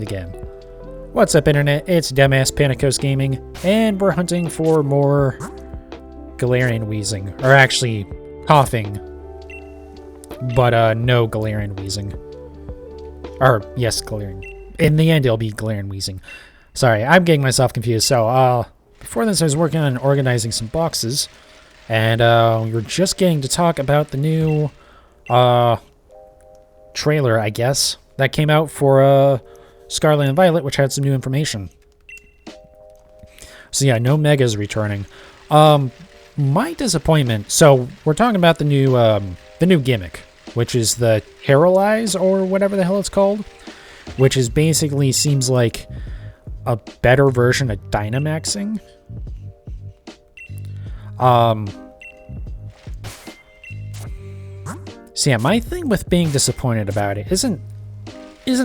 Again. What's up, Internet? It's Dumbass Panicos Gaming, and we're hunting for more Galarian Weezing. Or actually, Koffing. But, no Galarian Weezing. Or, yes, Galarian. In the end, it'll be Galarian Weezing. Sorry, I'm getting myself confused. So, before this, I was working on organizing some boxes. And, we were just getting to talk about the new, trailer, I guess, that came out for, Scarlet and Violet, which had some new information. So yeah, no Megas returning. My disappointment. So we're talking about the new gimmick, which is the Paralyze or whatever the hell it's called, which is basically seems like a better version of Dynamaxing. So yeah, my thing with being disappointed about it isn't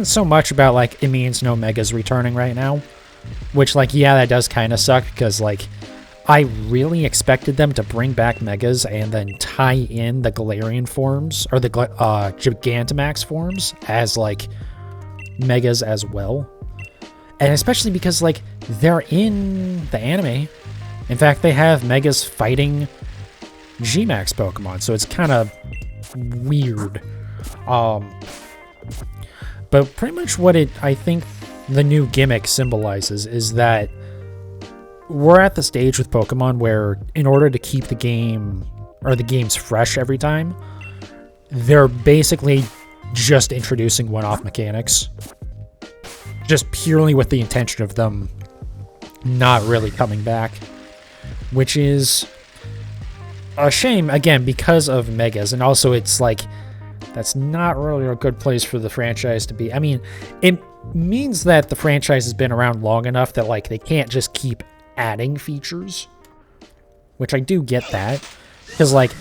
so much about, like, it means no Megas returning right now. Which, like, yeah, that does kind of suck, because, like, I really expected them to bring back Megas and then tie in the Galarian forms, or the Gigantamax forms, as, like, Megas as well. And especially because, like, they're in the anime. In fact, they have Megas fighting G-Max Pokemon, so it's kind of weird. But pretty much what I think the new gimmick symbolizes is that we're at the stage with Pokemon where in order to keep the game, or the games fresh every time, they're basically just introducing one-off mechanics. Just purely with the intention of them not really coming back. Which is a shame, again, because of Megas. And also it's like, that's not really a good place for the franchise to be. I mean, it means that the franchise has been around long enough that, like, they can't just keep adding features. Which I do get that. Because, like,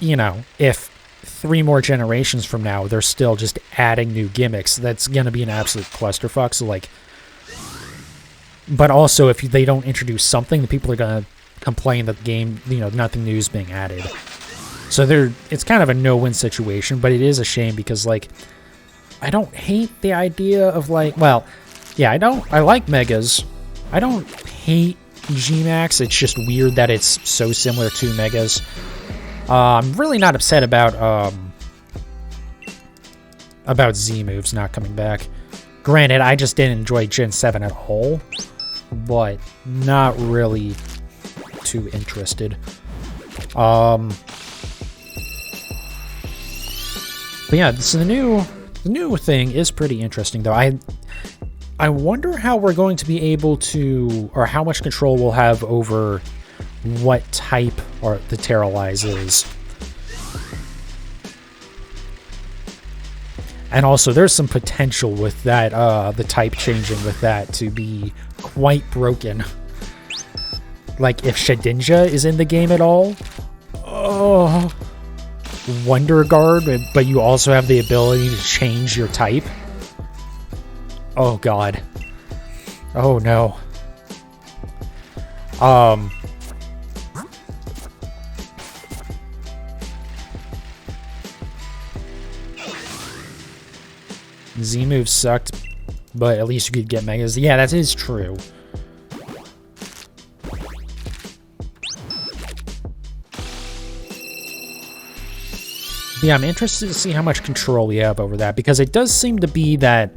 you know, if 3 more generations from now, they're still just adding new gimmicks, that's going to be an absolute clusterfuck. So, like, but also, if they don't introduce something, the people are going to complain that the game, you know, nothing new is being added. So it's kind of a no-win situation, but it is a shame because, like, I don't hate the idea of, like, well, yeah, I like Megas. I don't hate G-Max. It's just weird that it's so similar to Megas. I'm really not upset about Z-Moves not coming back. Granted, I just didn't enjoy Gen 7 at all, but not really too interested. But yeah, so the new thing is pretty interesting, though. I wonder how we're going to be able to, or how much control we'll have over what type or the Terralize is. And also, there's some potential with that, the type changing with that to be quite broken. Like, if Shedinja is in the game at all, oh, Wonder Guard, but you also have the ability to change your type. Oh god. Oh no. Z-Move sucked, but at least you could get Megas. Yeah, that is true. Yeah, I'm interested to see how much control we have over that, because it does seem to be that,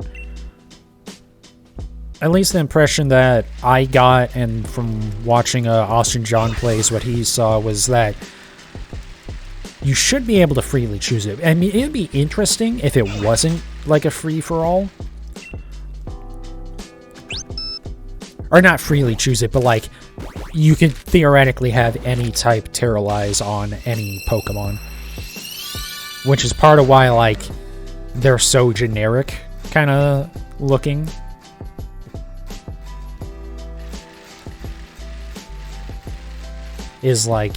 at least the impression that I got, and from watching Austin John plays, what he saw was that you should be able to freely choose it. I mean, it'd be interesting if it wasn't like a free-for-all. Or not freely choose it, but like, you could theoretically have any type Terralize on any Pokemon. Which is part of why, like, they're so generic kind of looking. Is like,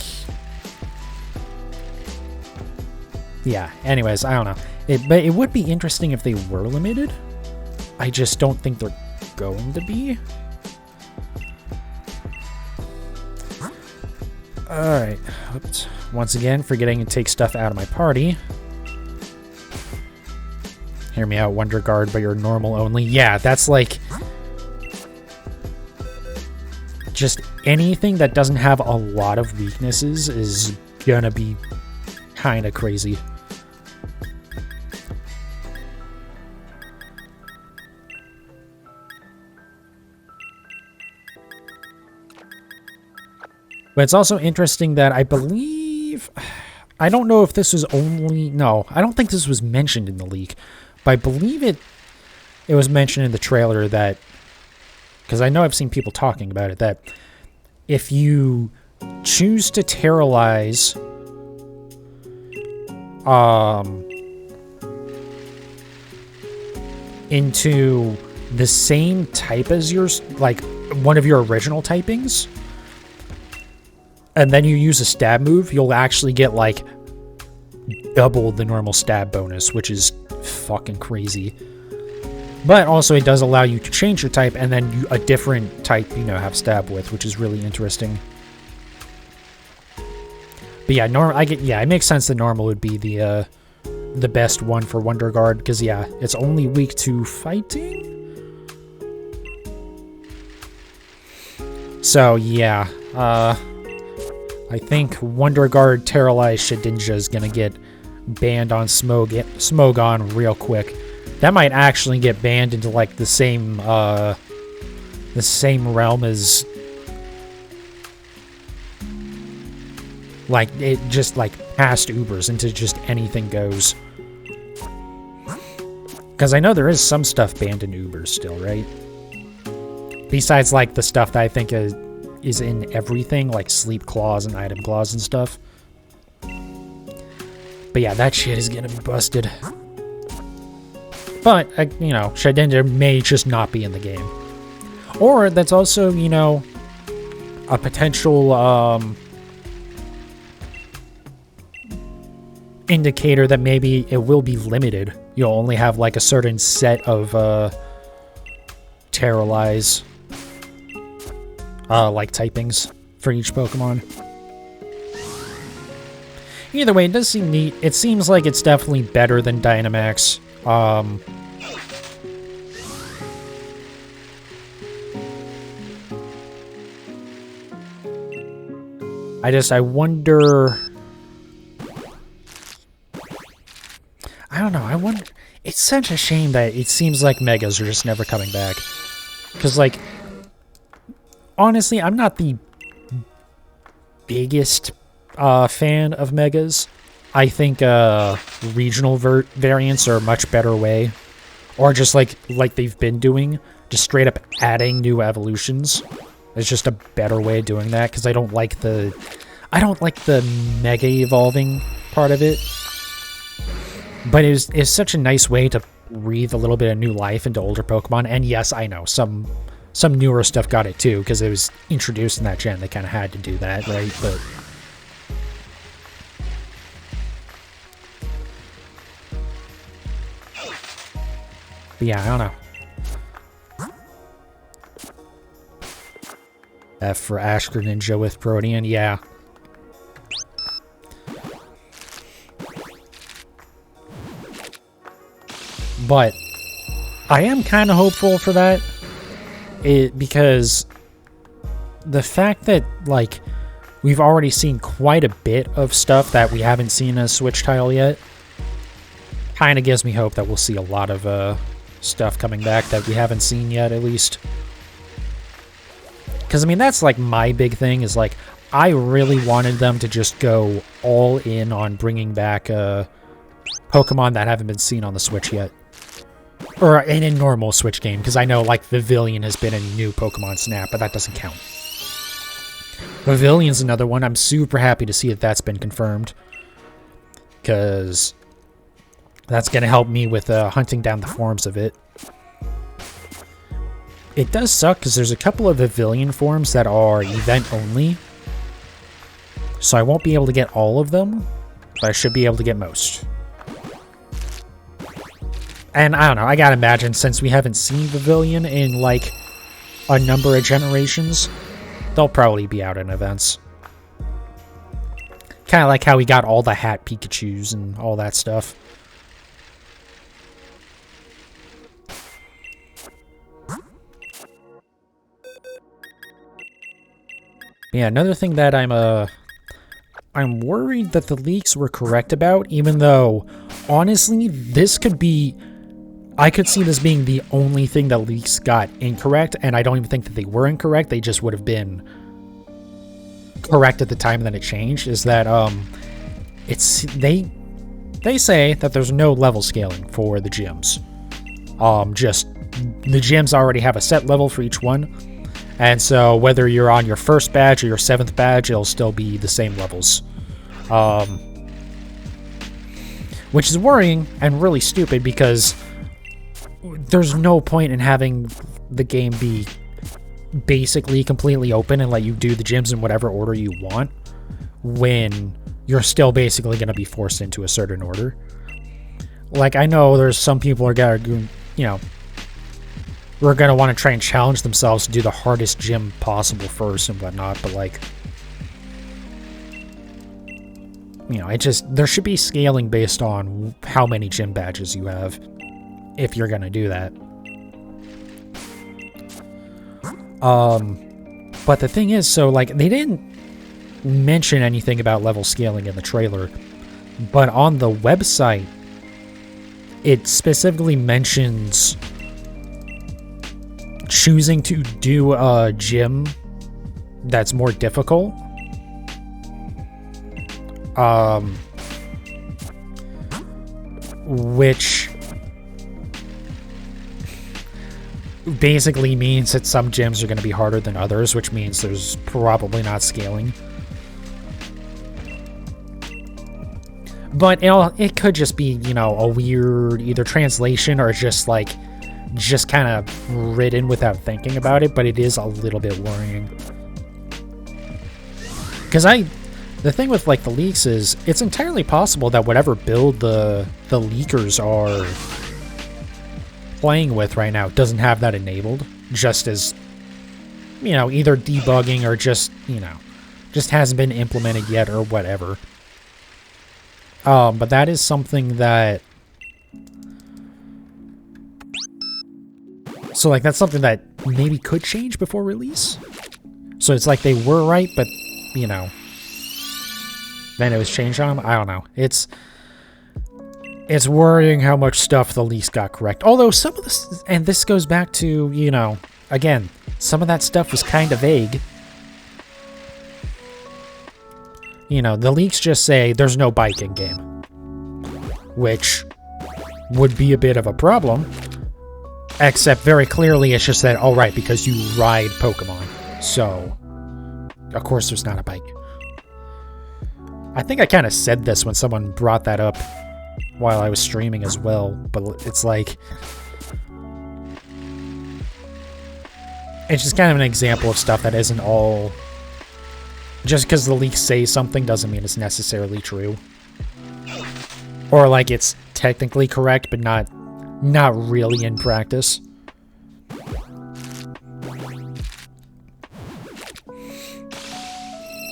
yeah, anyways, I don't know. But it would be interesting if they were limited. I just don't think they're going to be. Alright. Oops. Once again, forgetting to take stuff out of my party. Hear me out, Wonder Guard, but you're normal only. Yeah, that's like... just anything that doesn't have a lot of weaknesses is gonna be kind of crazy. But it's also interesting that I believe... I don't know if this was only... No, I don't think this was mentioned in the leak. But I believe it was mentioned in the trailer that... Because I know I've seen people talking about it, that if you choose to terrorize... into the same type as yours, like one of your original typings... and then you use a stab move, you'll actually get, like, double the normal stab bonus, which is fucking crazy. But also it does allow you to change your type, and then a different type, you know, have stab with, which is really interesting. But yeah, it makes sense that normal would be the best one for Wonder Guard, because yeah, it's only weak to fighting? So yeah, I think Wonder Guard Terrorize Shedinja is gonna get banned on Smogon real quick. That might actually get banned into like the same realm as like it just like past Ubers into just anything goes. Because I know there is some stuff banned in Ubers still, right? Besides like the stuff that I think is in everything, like sleep claws and item claws and stuff. But yeah, that shit is gonna be busted. But, you know, Shedinja may just not be in the game. Or that's also, you know, a potential indicator that maybe it will be limited. You'll only have like a certain set of Terrorize like typings for each Pokemon. Either way, it does seem neat. It seems like it's definitely better than Dynamax. I wonder... I don't know, I wonder... It's such a shame that it seems like Megas are just never coming back. Because, like, honestly, I'm not the biggest fan of Megas. I think regional variants are a much better way. Or just like they've been doing. Just straight up adding new evolutions. It's just a better way of doing that. Because I don't like the Mega Evolving part of it. But it's such a nice way to breathe a little bit of new life into older Pokemon. And yes, I know, some newer stuff got it too. Because it was introduced in that gen. They kind of had to do that, right? But... But yeah, I don't know. F for Ash Greninja with Protean, yeah. But I am kind of hopeful for that. Because the fact that, like, we've already seen quite a bit of stuff that we haven't seen as Switch tile yet, kind of gives me hope that we'll see a lot of stuff coming back that we haven't seen yet, at least. Because, I mean, that's, like, my big thing, is, like, I really wanted them to just go all in on bringing back Pokemon that haven't been seen on the Switch yet. Or in a normal Switch game, because I know, like, Pavilion has been a new Pokemon Snap, but that doesn't count. Pavilion's another one. I'm super happy to see that that's been confirmed. Because that's going to help me with hunting down the forms of it. It does suck, because there's a couple of Pavilion forms that are event-only. So I won't be able to get all of them, but I should be able to get most. And I don't know, I gotta imagine, since we haven't seen Pavilion in, like, a number of generations, they'll probably be out in events. Kind of like how we got all the Hat Pikachus and all that stuff. Yeah, another thing that I'm worried that the leaks were correct about, even though, honestly, this could be... I could see this being the only thing that leaks got incorrect, and I don't even think that they were incorrect. They just would have been correct at the time that it changed, is that, they say that there's no level scaling for the gyms. Just, the gyms already have a set level for each one, and so whether you're on your first badge or your 7th badge, it'll still be the same levels. Which is worrying and really stupid, because there's no point in having the game be basically completely open and let you do the gyms in whatever order you want when you're still basically going to be forced into a certain order. Like, I know there's some people are going to, you know, we're going to want to try and challenge themselves to do the hardest gym possible first and whatnot, but like, you know, there should be scaling based on how many gym badges you have, if you're gonna do that. But the thing is, so like, they didn't mention anything about level scaling in the trailer, but on the website, it specifically mentions choosing to do a gym that's more difficult. Which basically means that some gyms are going to be harder than others, which means there's probably not scaling. But it could just be, you know, a weird either translation or just kind of written without thinking about it, but it is a little bit worrying. Because the thing with, like, the leaks is, it's entirely possible that whatever build the leakers are playing with right now doesn't have that enabled, just as, you know, either debugging or just, you know, just hasn't been implemented yet or whatever. But that is something that... So, like, that's something that maybe could change before release. So it's like they were right, but, you know... Then it was changed on them? I don't know. It's worrying how much stuff the leaks got correct. Although some of this, and this goes back to, you know, again, some of that stuff was kind of vague. You know, the leaks just say there's no bike in game, which would be a bit of a problem. Except very clearly it's just that, oh right, because you ride Pokemon. So, of course there's not a bike. I think I kind of said this when someone brought that up while I was streaming as well, but it's like... It's just kind of an example of stuff that isn't all... Just because the leaks say something doesn't mean it's necessarily true. Or like it's technically correct, but not really in practice.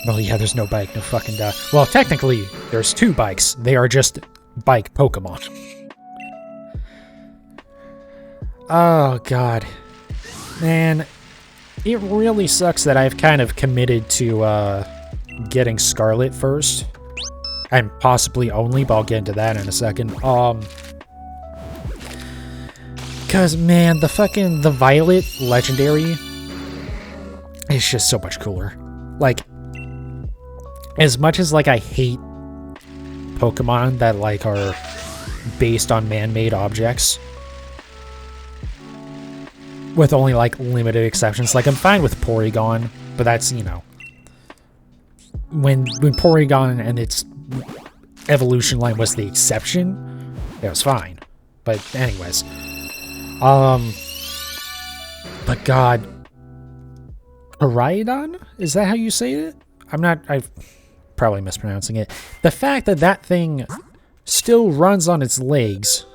Well, yeah, there's no bike, no fucking duh. Well, technically, there's 2 bikes. They are just bike Pokemon. Oh, God. Man, it really sucks that I've kind of committed to getting Scarlet first. And possibly only, but I'll get into that in a second. Because, man, the Violet Legendary is just so much cooler. Like, as much as, like, I hate Pokemon that, like, are based on man-made objects, with only, like, limited exceptions. Like, I'm fine with Porygon, but that's, you know... When Porygon and its evolution line was the exception, it was fine. But anyways. But God... Koraidon? Is that how you say it? I'm probably mispronouncing it. The fact that that thing still runs on its legs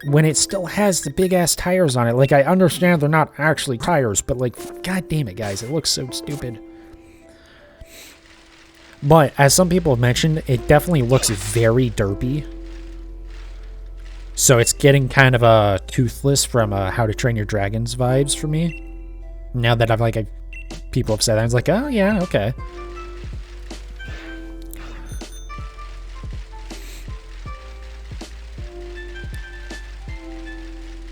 when it still has the big-ass tires on it. Like, I understand they're not actually tires, but, like, god damn it, guys. It looks so stupid. But, as some people have mentioned, it definitely looks very derpy. So it's getting kind of a Toothless from How to Train Your Dragons vibes for me. Now that I've people have said that. It's like, oh, yeah, okay.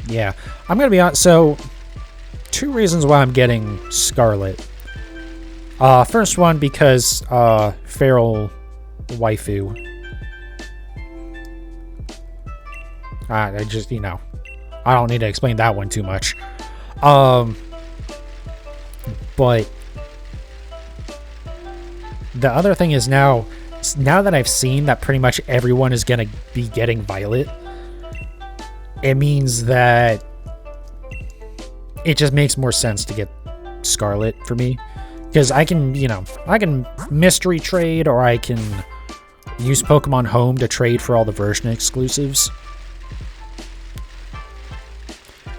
Yeah, I'm going to be honest. So, 2 reasons why I'm getting Scarlet. First one, because feral waifu. I just, you know, I don't need to explain that one too much. But the other thing is now that I've seen that pretty much everyone is going to be getting Violet, it means that it just makes more sense to get Scarlet for me. Because I can, you know, I can mystery trade, or I can use Pokemon Home to trade for all the version exclusives.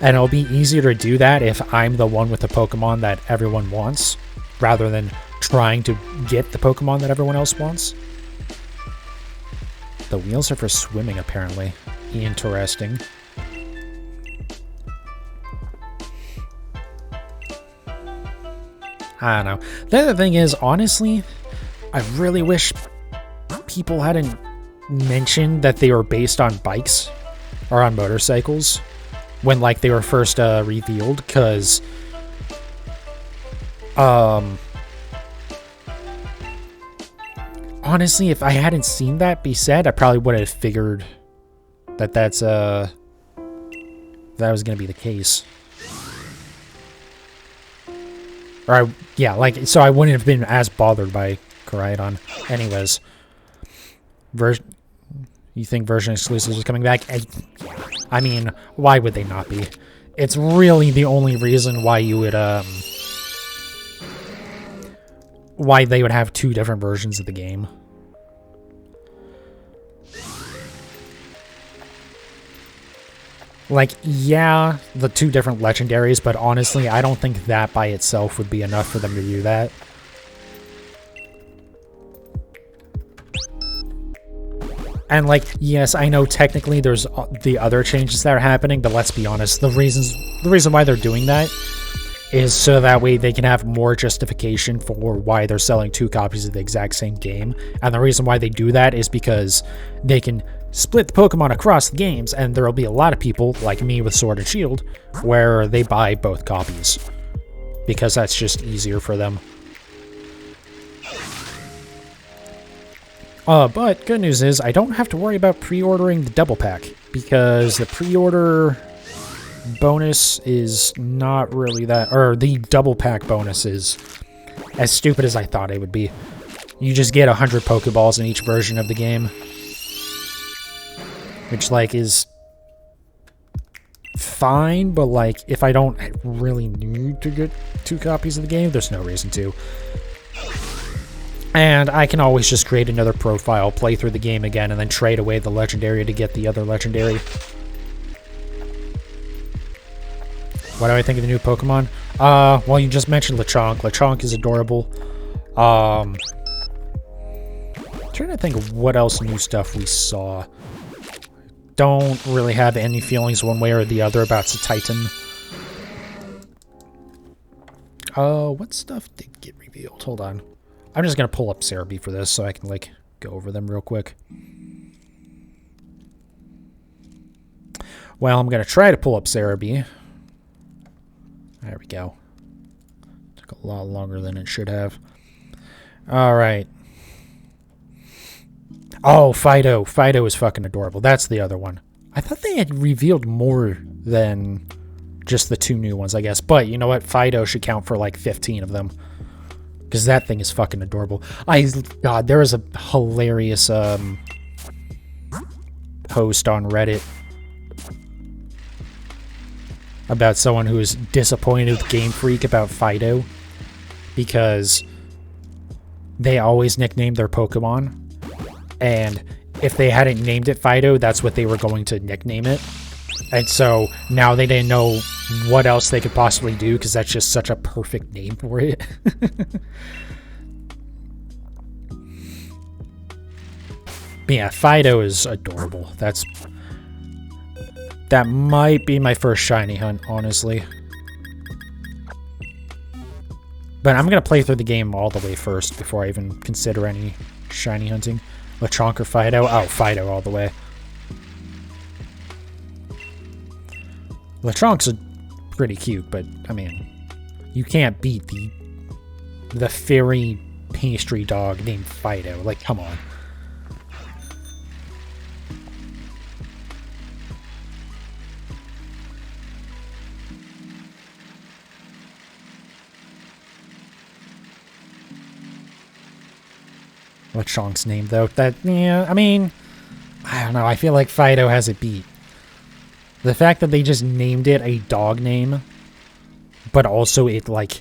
And it'll be easier to do that if I'm the one with the Pokemon that everyone wants, rather than trying to get the Pokemon that everyone else wants. The wheels are for swimming, apparently. Interesting. I don't know. The other thing is, honestly, I really wish people hadn't mentioned that they were based on bikes or on motorcycles when, like, they were first revealed, because honestly, if I hadn't seen that be said, I probably would have figured that that was going to be the case. Or, yeah, like, so I wouldn't have been as bothered by Koraidon. Anyways. You think version exclusives is coming back? I mean, why would they not be? It's really the only reason why you would, why they would have 2 different versions of the game. Like, yeah, the 2 different legendaries, but honestly, I don't think that by itself would be enough for them to do that. And, like, yes, I know technically there's the other changes that are happening, but let's be honest, the reason why they're doing that is so that way they can have more justification for why they're selling 2 copies of the exact same game. And the reason why they do that is because they can split the Pokemon across the games, and there'll be a lot of people, like me with Sword and Shield, where they buy both copies. Because that's just easier for them. But good news is I don't have to worry about pre-ordering the double pack, because the pre-order bonus is not really that, or the double pack bonus is as stupid as I thought it would be. You just get 100 Pokeballs in each version of the game, which, like, is fine, but, like, if I don't really need to get 2 copies of the game, there's no reason to. And I can always just create another profile, play through the game again, and then trade away the legendary to get the other legendary. What do I think of the new Pokemon? Well, you just mentioned Lechonk. Lechonk is adorable. I'm trying to think of what else new stuff we saw. Don't really have any feelings one way or the other about Titan. What stuff did get revealed? Hold on. I'm just going to pull up Cerebi for this so I can, like, go over them real quick. Well, I'm going to try to pull up Cerebi. There we go. Took a lot longer than it should have. Alright. Oh, Fido. Fido is fucking adorable. That's the other one. I thought they had revealed more than just the 2 new ones, I guess. But you know what? Fido should count for like 15 of them. Because that thing is fucking adorable. God, there was a hilarious post on Reddit about someone who was disappointed with Game Freak about Fido because they always nicknamed their Pokemon, and if they hadn't named it Fido, that's what they were going to nickname it. And so now they didn't know what else they could possibly do because that's just such a perfect name for it. But yeah, Fido is adorable. That might be my first shiny hunt, honestly. But I'm going to play through the game all the way first before I even consider any shiny hunting. Lechonk or Fido? Oh, Fido all the way. Lechonk's pretty cute, but, I mean, you can't beat the fairy pastry dog named Fido. Like, come on. Lechonk's name, though. Yeah, I mean, I don't know. I feel like Fido has it beat. The fact that they just named it a dog name, but also it, like,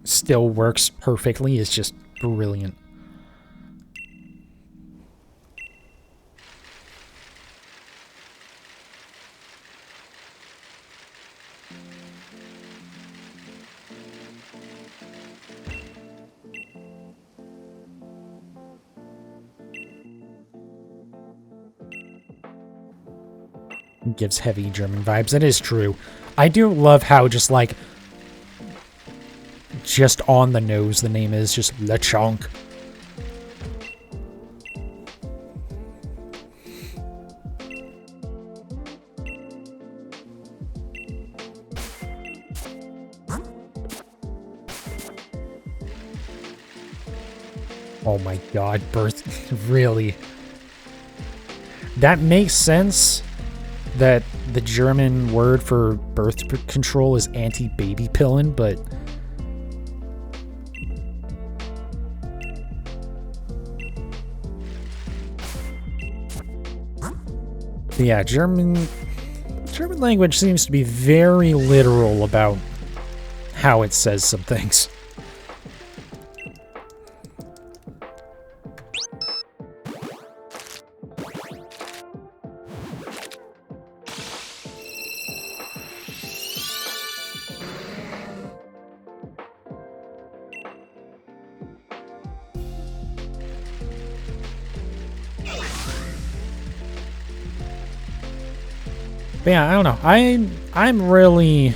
still works perfectly is just brilliant. Gives heavy German vibes. That is true. I do love how just like just on the nose the name is just Lechonk. Oh my god, birth really. That makes sense. That the German word for birth control is anti-baby pillin', but yeah, German language seems to be very literal about how it says some things. But yeah, I don't know. I'm really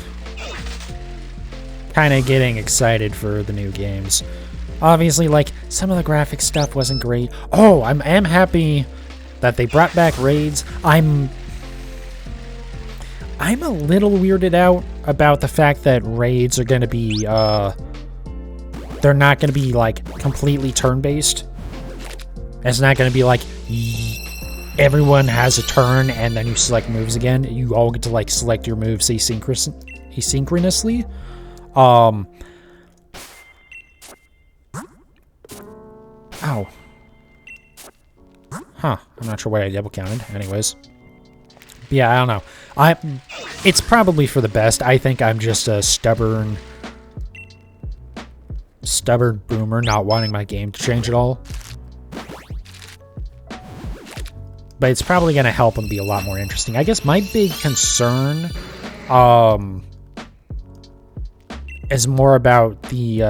kind of getting excited for the new games. Obviously, like, some of the graphic stuff wasn't great. Oh, I am happy that they brought back raids. I'm a little weirded out about the fact that raids are going to be, they're not going to be, like, completely turn-based. It's not going to be like, everyone has a turn and then you select moves again. You all get to, like, select your moves asynchronously. Ow. Huh. I'm not sure why I double counted. Anyways. Yeah, I don't know. It's probably for the best. I think I'm just a stubborn boomer not wanting my game to change at all. But it's probably going to help them be a lot more interesting. I guess my big concern is more about the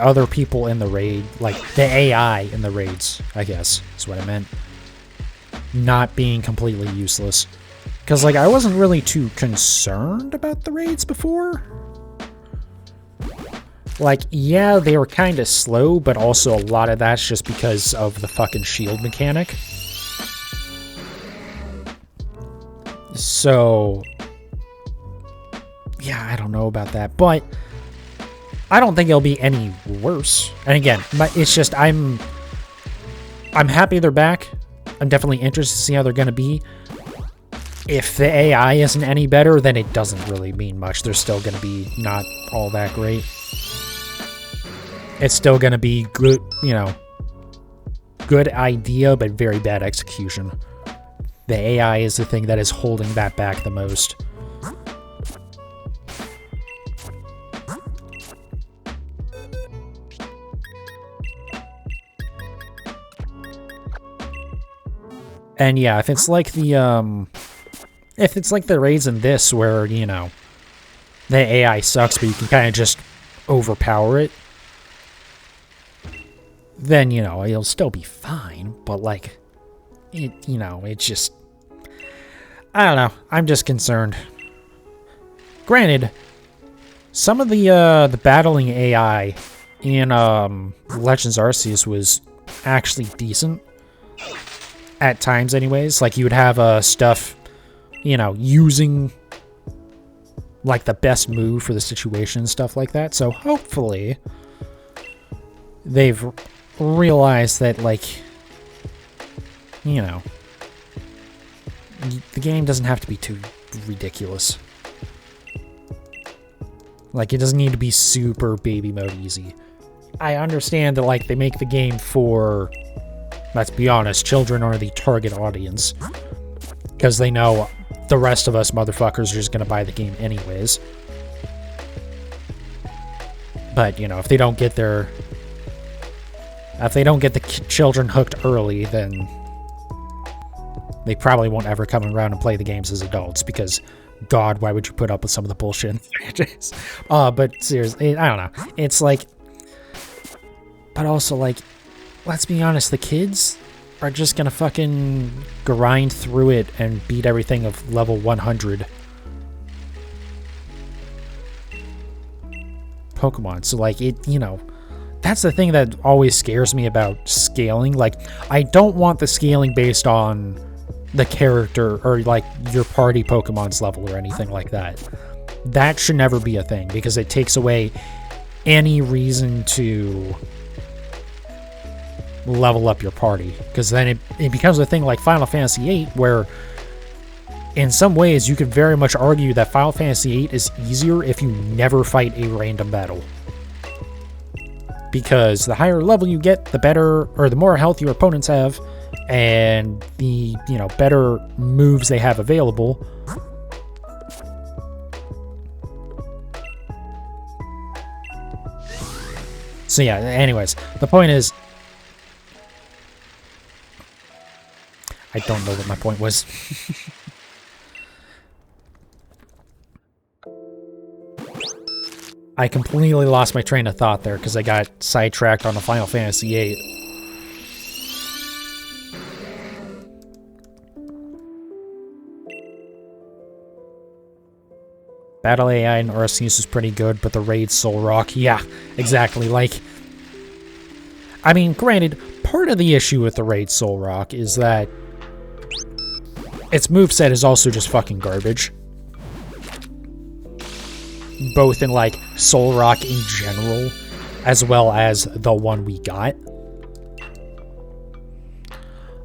other people in the raid, like the AI in the raids, I guess is what I meant. Not being completely useless. Because, like, I wasn't really too concerned about the raids before. Like, yeah, they were kind of slow, but also a lot of that's just because of the fucking shield mechanic. So, yeah, I don't know about that, but I don't think it'll be any worse. And again, it's just I'm happy they're back. I'm definitely interested to see how they're going to be. If the AI isn't any better, then it doesn't really mean much. They're still going to be not all that great. It's still going to be good, you know, good idea, but very bad execution. The AI is the thing that is holding that back the most. And yeah, if it's like the raids in this where, you know, the AI sucks, but you can kind of just overpower it, then, you know, it'll still be fine, but, like, it, you know, it's just, I don't know, I'm just concerned. Granted, some of the battling AI in Legends Arceus was actually decent. At times, anyways. Like, you would have stuff, you know, using, like, the best move for the situation and stuff like that. So, hopefully, they've realized that, like, you know, the game doesn't have to be too ridiculous. Like, it doesn't need to be super baby mode easy. I understand that, like, they make the game for... Let's be honest, children are the target audience. Because they know the rest of us motherfuckers are just going to buy the game anyways. But, you know, if they don't get their... If they don't get the children hooked early, then... They probably won't ever come around and play the games as adults. Because, God, why would you put up with some of the bullshit in the franchise? But seriously, I don't know. It's like... But also, like... Let's be honest, the kids are just gonna fucking grind through it and beat everything of level 100. Pokemon. So, like, it, you know, that's the thing that always scares me about scaling. Like, I don't want the scaling based on the character or, like, your party Pokemon's level or anything like that. That should never be a thing because it takes away any reason to... level up your party, because then it becomes a thing like Final Fantasy VIII, where in some ways you could very much argue that Final Fantasy VIII is easier if you never fight a random battle, because the higher level you get, the better, or the more health your opponents have, and the, you know, better moves they have available. So yeah, anyways, the point is, I don't know what my point was. I completely lost my train of thought there because I got sidetracked on the Final Fantasy VIII. Battle AI in Arceus is pretty good, but the raid Soul Rock, yeah, exactly. Like, I mean, granted, part of the issue with the raid Soul Rock is that its moveset is also just fucking garbage. Both in, like, Soul Rock in general, as well as the one we got.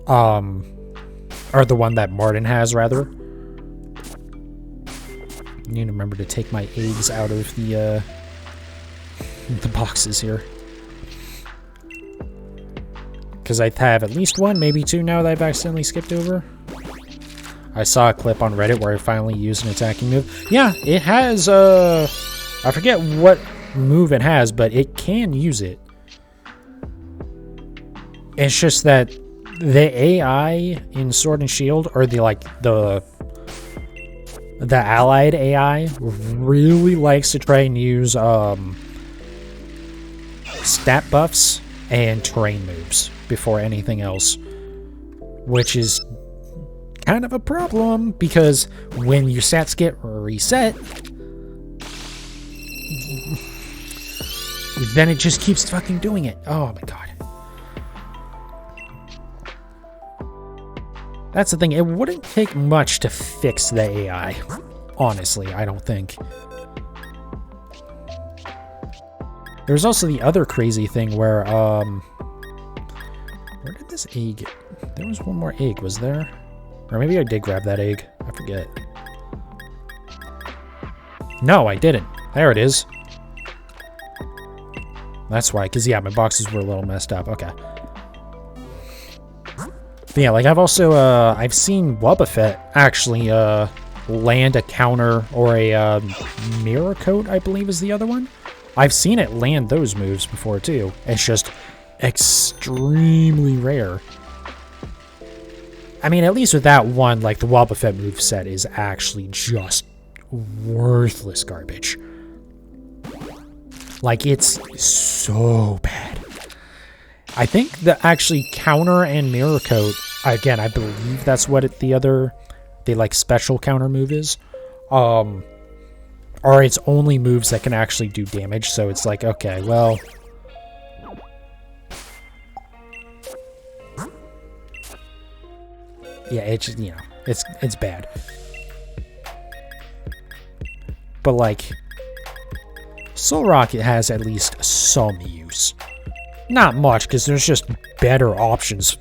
Or the one that Martin has, rather. I need to remember to take my eggs out of the boxes here. Because I have at least one, maybe two now that I've accidentally skipped over. I saw a clip on Reddit where I finally used an attacking move. Yeah, it has, I forget what move it has, but it can use it. It's just that the AI in Sword and Shield, or the allied AI, really likes to try and use, stat buffs and terrain moves before anything else. Which is kind of a problem, because when your stats get reset, then it just keeps fucking doing it. Oh my god. That's the thing, it wouldn't take much to fix the AI. Honestly, I don't think. There's also the other crazy thing where, where did this egg... There was one more egg, was there? Or maybe I did grab that egg. I forget. No, I didn't. There it is. That's why, because, yeah, my boxes were a little messed up. Okay. But yeah, like, I've also, I've seen Wobbuffet actually, land a counter or a, mirror coat, I believe is the other one. I've seen it land those moves before, too. It's just extremely rare. I mean, at least with that one, like, the Wobbuffet moveset is actually just worthless garbage. Like, it's so bad. I think the actually counter and mirror coat, again, I believe that's what the like, special counter move is. are its only moves that can actually do damage, so it's like, okay, well... Yeah, it's just, you know, it's bad. But, like, Solrock has at least some use. Not much, because there's just better options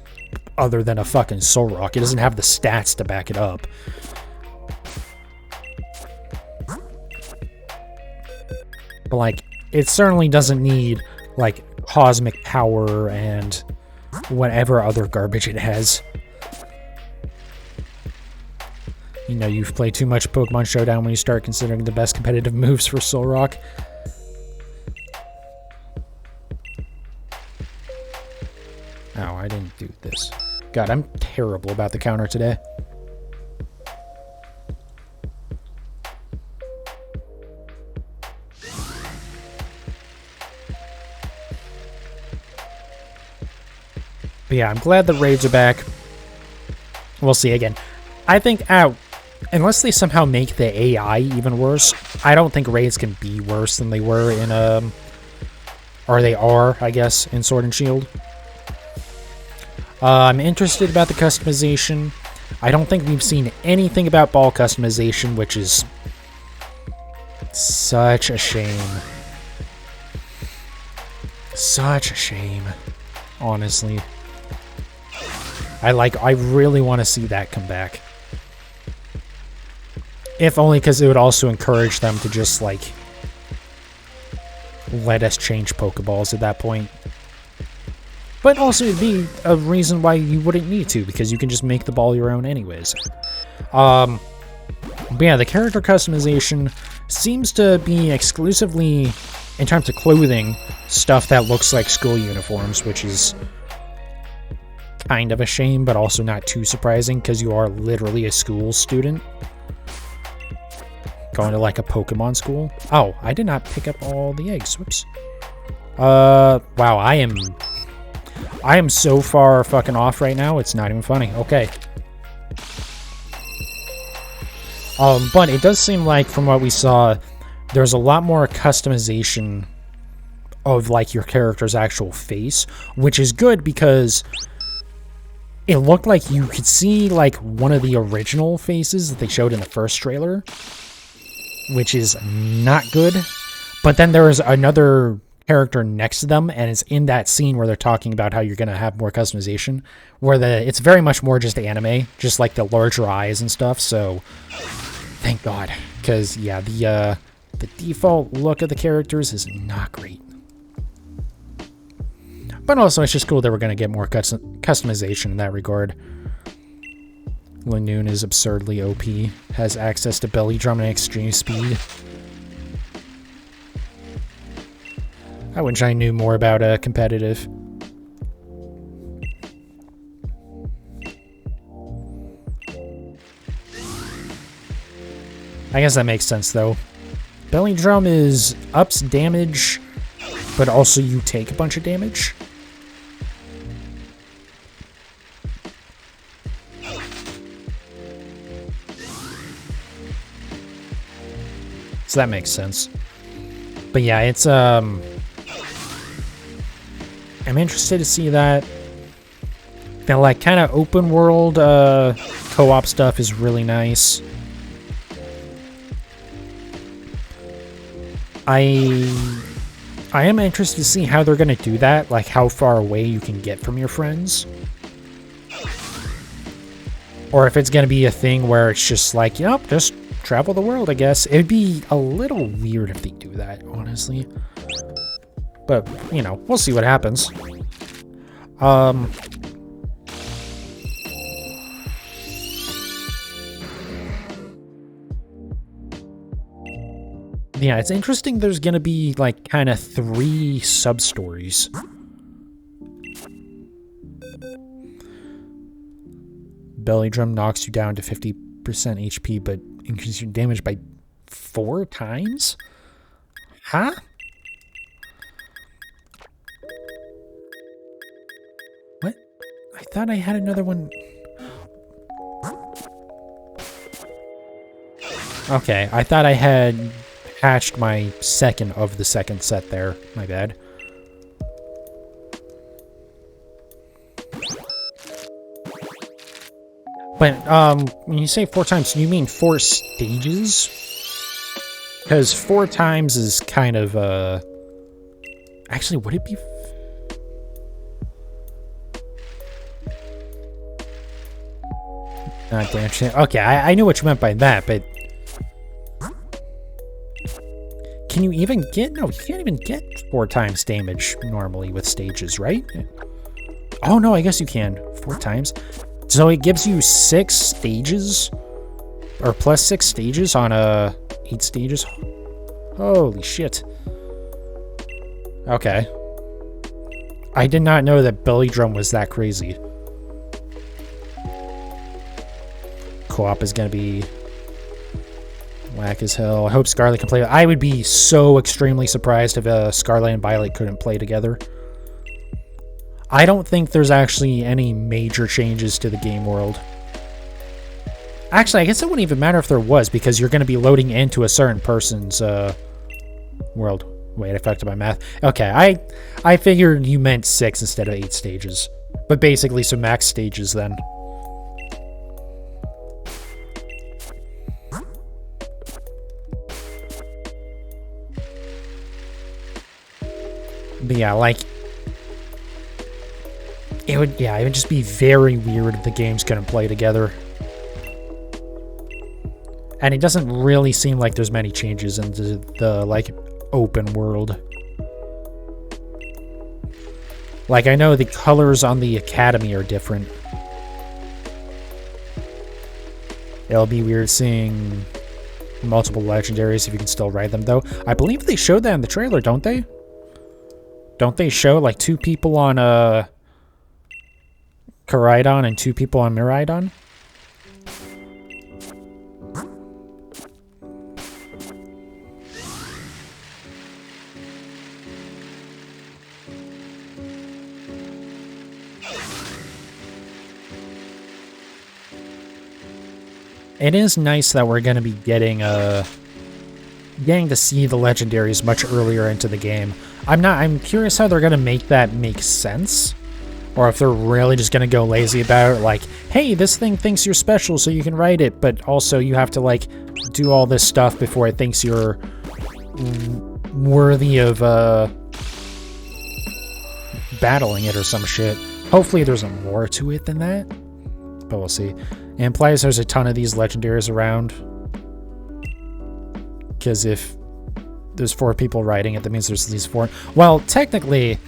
other than a fucking Solrock. It doesn't have the stats to back it up. But, like, it certainly doesn't need, like, cosmic power and whatever other garbage it has. You know, you've played too much Pokemon Showdown when you start considering the best competitive moves for Solrock. Oh, I didn't do this. God, I'm terrible about the counter today. But yeah, I'm glad the raids are back. We'll see again. I think, unless they somehow make the AI even worse, I don't think raids can be worse than they were in, or they are, I guess, in Sword and Shield. I'm interested about the customization. I don't think we've seen anything about ball customization, which is such a shame. Such a shame, honestly. I really want to see that come back. If only because it would also encourage them to just, like, let us change Pokeballs at that point. But also it'd be a reason why you wouldn't need to, because you can just make the ball your own anyways. But yeah, the character customization seems to be exclusively, in terms of clothing, stuff that looks like school uniforms, which is kind of a shame, but also not too surprising, because you are literally a school student. Going to, like, a Pokemon school. Oh, I did not pick up all the eggs. Whoops. Wow, I am so far fucking off right now, it's not even funny. Okay. But it does seem like, from what we saw, there's a lot more customization of, like, your character's actual face, which is good because it looked like you could see, like, one of the original faces that they showed in the first trailer, which is not good. But then there is another character next to them, and it's in that scene where they're talking about how you're going to have more customization, where it's very much more just anime, just like the larger eyes and stuff. So thank God, because yeah, the default look of the characters is not great. But also, it's just cool that we're going to get more customization in that regard. Lanoon is absurdly OP, has access to belly drum and extreme speed. I wish I knew more about competitive. I guess that makes sense, though. Belly drum is ups damage, but also you take a bunch of damage. So that makes sense. But yeah, it's, I'm interested to see that. The, like, kind of open world, co-op stuff is really nice. I am interested to see how they're going to do that, like how far away you can get from your friends. Or if it's going to be a thing where it's just like, yep, just travel the world, I guess. It'd be a little weird if they do that, honestly. But, you know, we'll see what happens. Yeah, it's interesting there's gonna be, like, kind of 3 sub-stories. Belly drum knocks you down to 50% HP, but increases your damage by 4 times? Huh? What? I thought I had another one. Okay, I thought I had patched my second of the second set there. My bad. But, when you say 4 times, do you mean 4 stages? Because 4 times is kind of, actually, would it be... damn shit. Okay, I knew what you meant by that, but... Can you even get... No, you can't even get 4 times damage normally with stages, right? Oh, no, I guess you can. 4 times. So it gives you 6 stages? Or plus 6 stages on 8 stages? Holy shit. Okay. I did not know that Belly Drum was that crazy. Co-op is gonna be whack as hell. I hope Scarlet can play. I would be so extremely surprised if Scarlet and Violet couldn't play together. I don't think there's actually any major changes to the game world. Actually, I guess it wouldn't even matter if there was, because you're going to be loading into a certain person's world. Wait, I fucked up my math. Okay, I figured you meant 6 instead of 8 stages. But basically some max stages then. But yeah, like... It would just be very weird if the games couldn't play together. And it doesn't really seem like there's many changes into the, like, open world. Like, I know the colors on the Academy are different. It'll be weird seeing multiple legendaries if you can still ride them, though. I believe they showed that in the trailer, don't they? Don't they show, like, 2 people on, Koraidon and 2 people on Miraidon? It is nice that we're going to be getting to see the legendaries much earlier into the game. I'm curious how they're going to make that make sense. Or if they're really just going to go lazy about it, like, hey, this thing thinks you're special so you can ride it, but also you have to, like, do all this stuff before it thinks you're worthy of, battling it or some shit. Hopefully there's more to it than that, but we'll see. It implies there's a ton of these legendaries around, because if there's 4 people riding it, that means there's at least 4. Well, technically...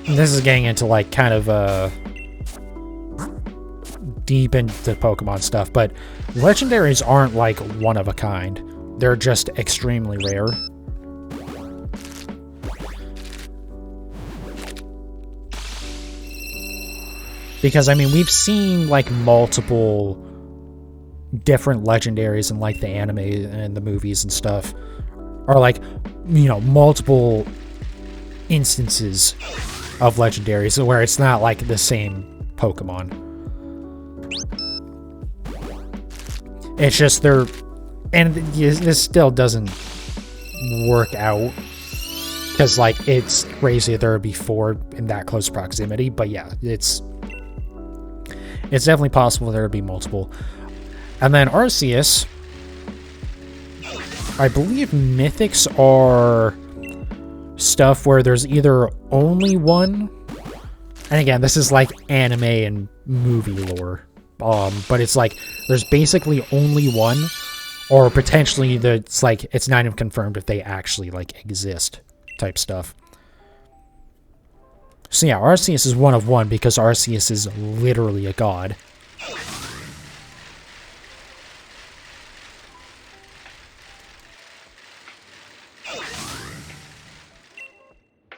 This is getting into, like, kind of, deep into Pokemon stuff, but legendaries aren't, like, one of a kind. They're just extremely rare. Because, I mean, we've seen, like, multiple different legendaries in, like, the anime and the movies and stuff. Or, like, you know, multiple instances of legendaries where it's not like the same Pokemon. It's just they're... And this still doesn't work out. Because, like, it's crazy that there would be 4 in that close proximity. But yeah, it's definitely possible there would be multiple. And then Arceus... I believe Mythics are... stuff where there's either only one, and again, this is like anime and movie lore, but it's like there's basically only one, or potentially it's like it's not even confirmed if they actually like exist type stuff. So yeah, Arceus is one of one because Arceus is literally a god.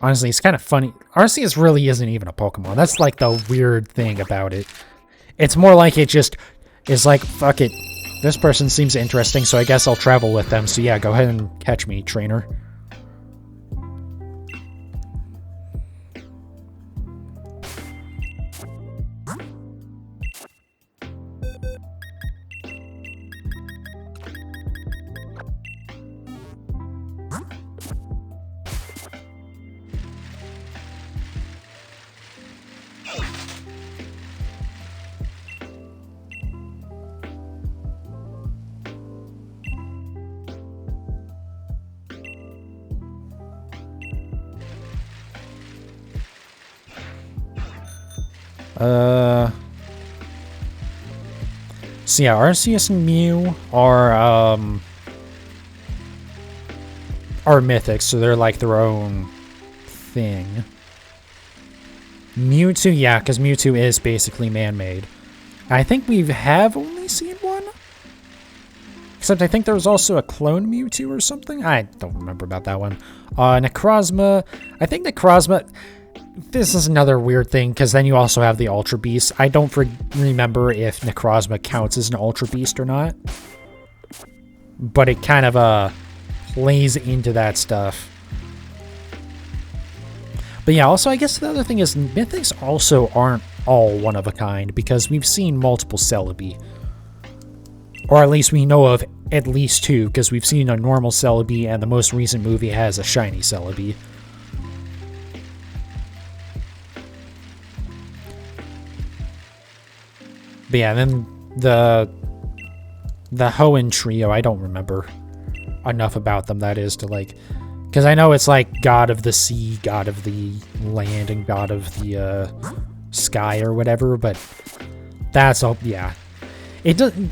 Honestly, it's kind of funny. Arceus really isn't even a Pokemon. That's like the weird thing about it. It's more like it just is like, fuck it. This person seems interesting, so I guess I'll travel with them. So yeah, go ahead and catch me, trainer. So yeah, Arceus and Mew are mythics, so they're like their own thing. Mewtwo, yeah, because Mewtwo is basically man-made. I think we have only seen one. Except I think there was also a clone Mewtwo or something. I don't remember about that one. Necrozma. I think Necrozma... This is another weird thing, because then you also have the Ultra Beast. I don't remember if Necrozma counts as an Ultra Beast or not. But it kind of plays into that stuff. But yeah, also I guess the other thing is Mythics also aren't all one of a kind, because we've seen multiple Celebi. Or at least we know of at least two, because we've seen a normal Celebi, and the most recent movie has a shiny Celebi. But yeah, then the Hoenn trio, I don't remember enough about them, that is, to like... Because I know it's like God of the Sea, God of the Land, and God of the Sky or whatever, but that's all, yeah. It doesn't...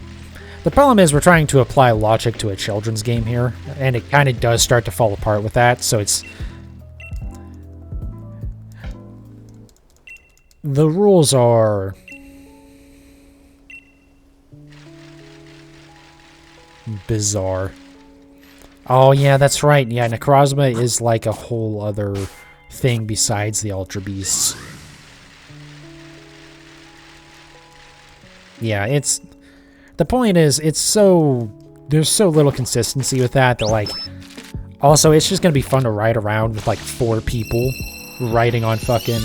The problem is we're trying to apply logic to a children's game here, and it kind of does start to fall apart with that, so it's... The rules are... bizarre. Oh, yeah, that's right. Yeah, Necrozma is like a whole other thing besides the Ultra Beasts. Yeah, it's... The point is, it's so... There's so little consistency with that like... Also, it's just gonna be fun to ride around with, like, 4 people riding on fucking...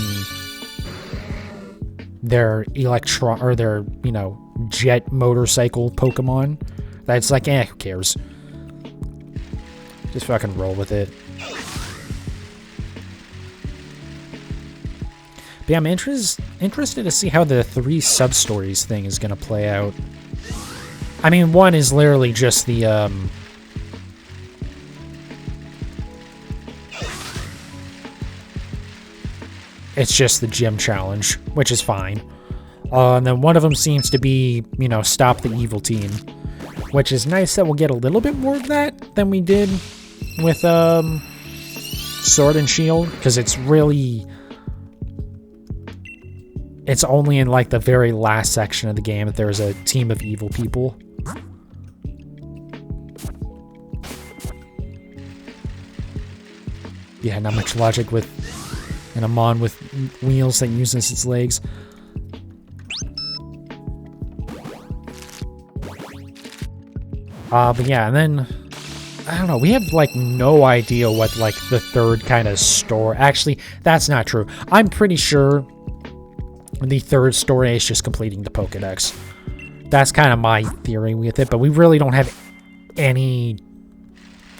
their electron... or their, you know, jet motorcycle Pokemon. That's like, who cares? Just fucking roll with it. But yeah, I'm interested to see how the 3 sub-stories thing is going to play out. I mean, one is literally just the, it's just the gym challenge, which is fine. And then one of them seems to be, you know, stop the evil team. Which is nice that we'll get a little bit more of that than we did with Sword and Shield, because it's really... It's only in like the very last section of the game that there's a team of evil people. Yeah, not much logic with an Amon with wheels that uses its legs. But yeah, and then, I don't know, we have, like, no idea what, like, the third kind of story... Actually, that's not true. I'm pretty sure the third story is just completing the Pokedex. That's kind of my theory with it, but we really don't have any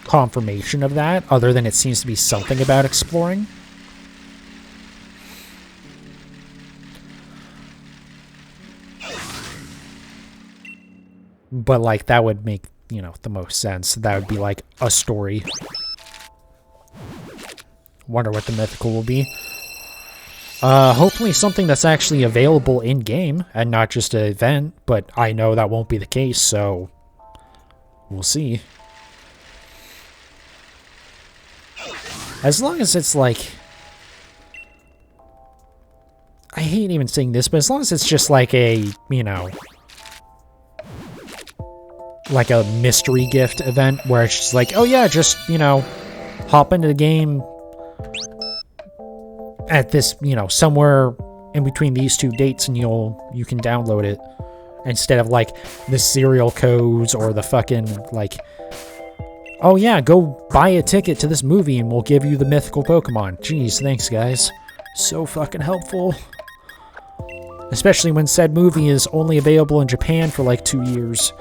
confirmation of that, other than it seems to be something about exploring. But, like, that would make... you know, the most sense. That would be like a story. Wonder what the mythical will be. Hopefully something that's actually available in-game and not just an event, but I know that won't be the case, so we'll see. As long as it's like... I hate even saying this, but as long as it's just like a, you know... like a mystery gift event where it's just like, oh yeah, just, you know, hop into the game at this, you know, somewhere in between these 2 dates and you can download it instead of like the serial codes or the fucking like, oh yeah, go buy a ticket to this movie and we'll give you the mythical Pokemon. Jeez, thanks guys. So fucking helpful. Especially when said movie is only available in Japan for like 2 years.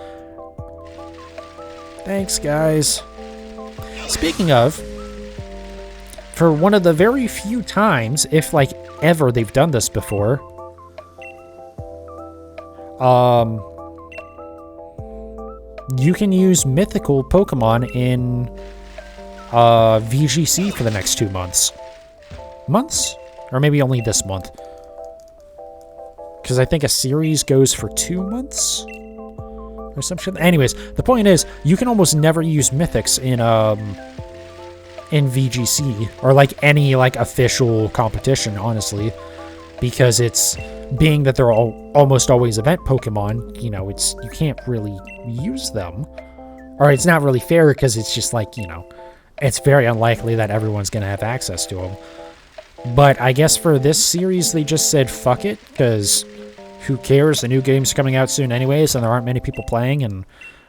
Thanks, guys. Speaking of, for one of the very few times, if like ever they've done this before, you can use mythical Pokemon in VGC for the next 2 months. Months? Or maybe only this month. Because I think a series goes for 2 months or some shit. Anyways, the point is, you can almost never use mythics in VGC or like any like official competition, honestly, because it's being that they're all almost always event Pokemon. You know, you can't really use them, or it's not really fair because it's just like, you know, it's very unlikely that everyone's gonna have access to them. But I guess for this series, they just said fuck it, because who cares? The new game's coming out soon anyways, and there aren't many people playing, and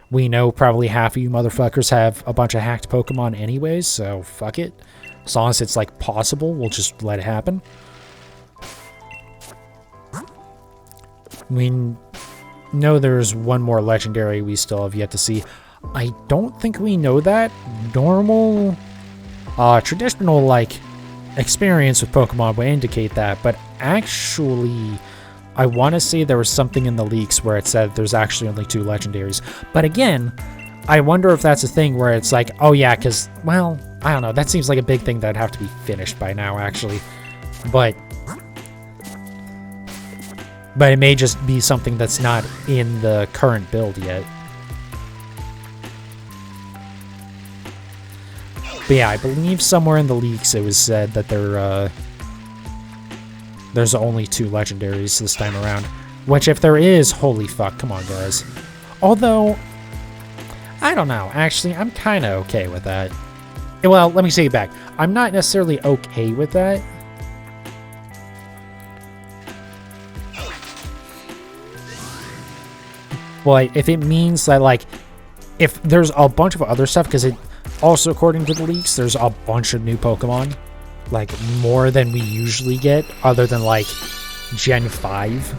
we know probably half of you motherfuckers have a bunch of hacked Pokemon anyways, so fuck it. As long as it's, like, possible, we'll just let it happen. We know there's one more legendary we still have yet to see. I don't think we know that. Normal, traditional, like, experience with Pokemon would indicate that, but actually, I want to say there was something in the leaks where it said there's actually only 2 legendaries. But again, I wonder if that's a thing where it's like, oh yeah, because, well, I don't know, that seems like a big thing that'd have to be finished by now, actually. But it may just be something that's not in the current build yet. But yeah, I believe somewhere in the leaks it was said that there's only 2 legendaries this time around. Which, if there is, holy fuck, come on, guys. Although, I don't know. Actually, I'm kind of okay with that. Well, let me say it back. I'm not necessarily okay with that. Well, if it means that, like, if there's a bunch of other stuff, because it also, according to the leaks, there's a bunch of new Pokemon. Like, more than we usually get, other than, like, Gen 5.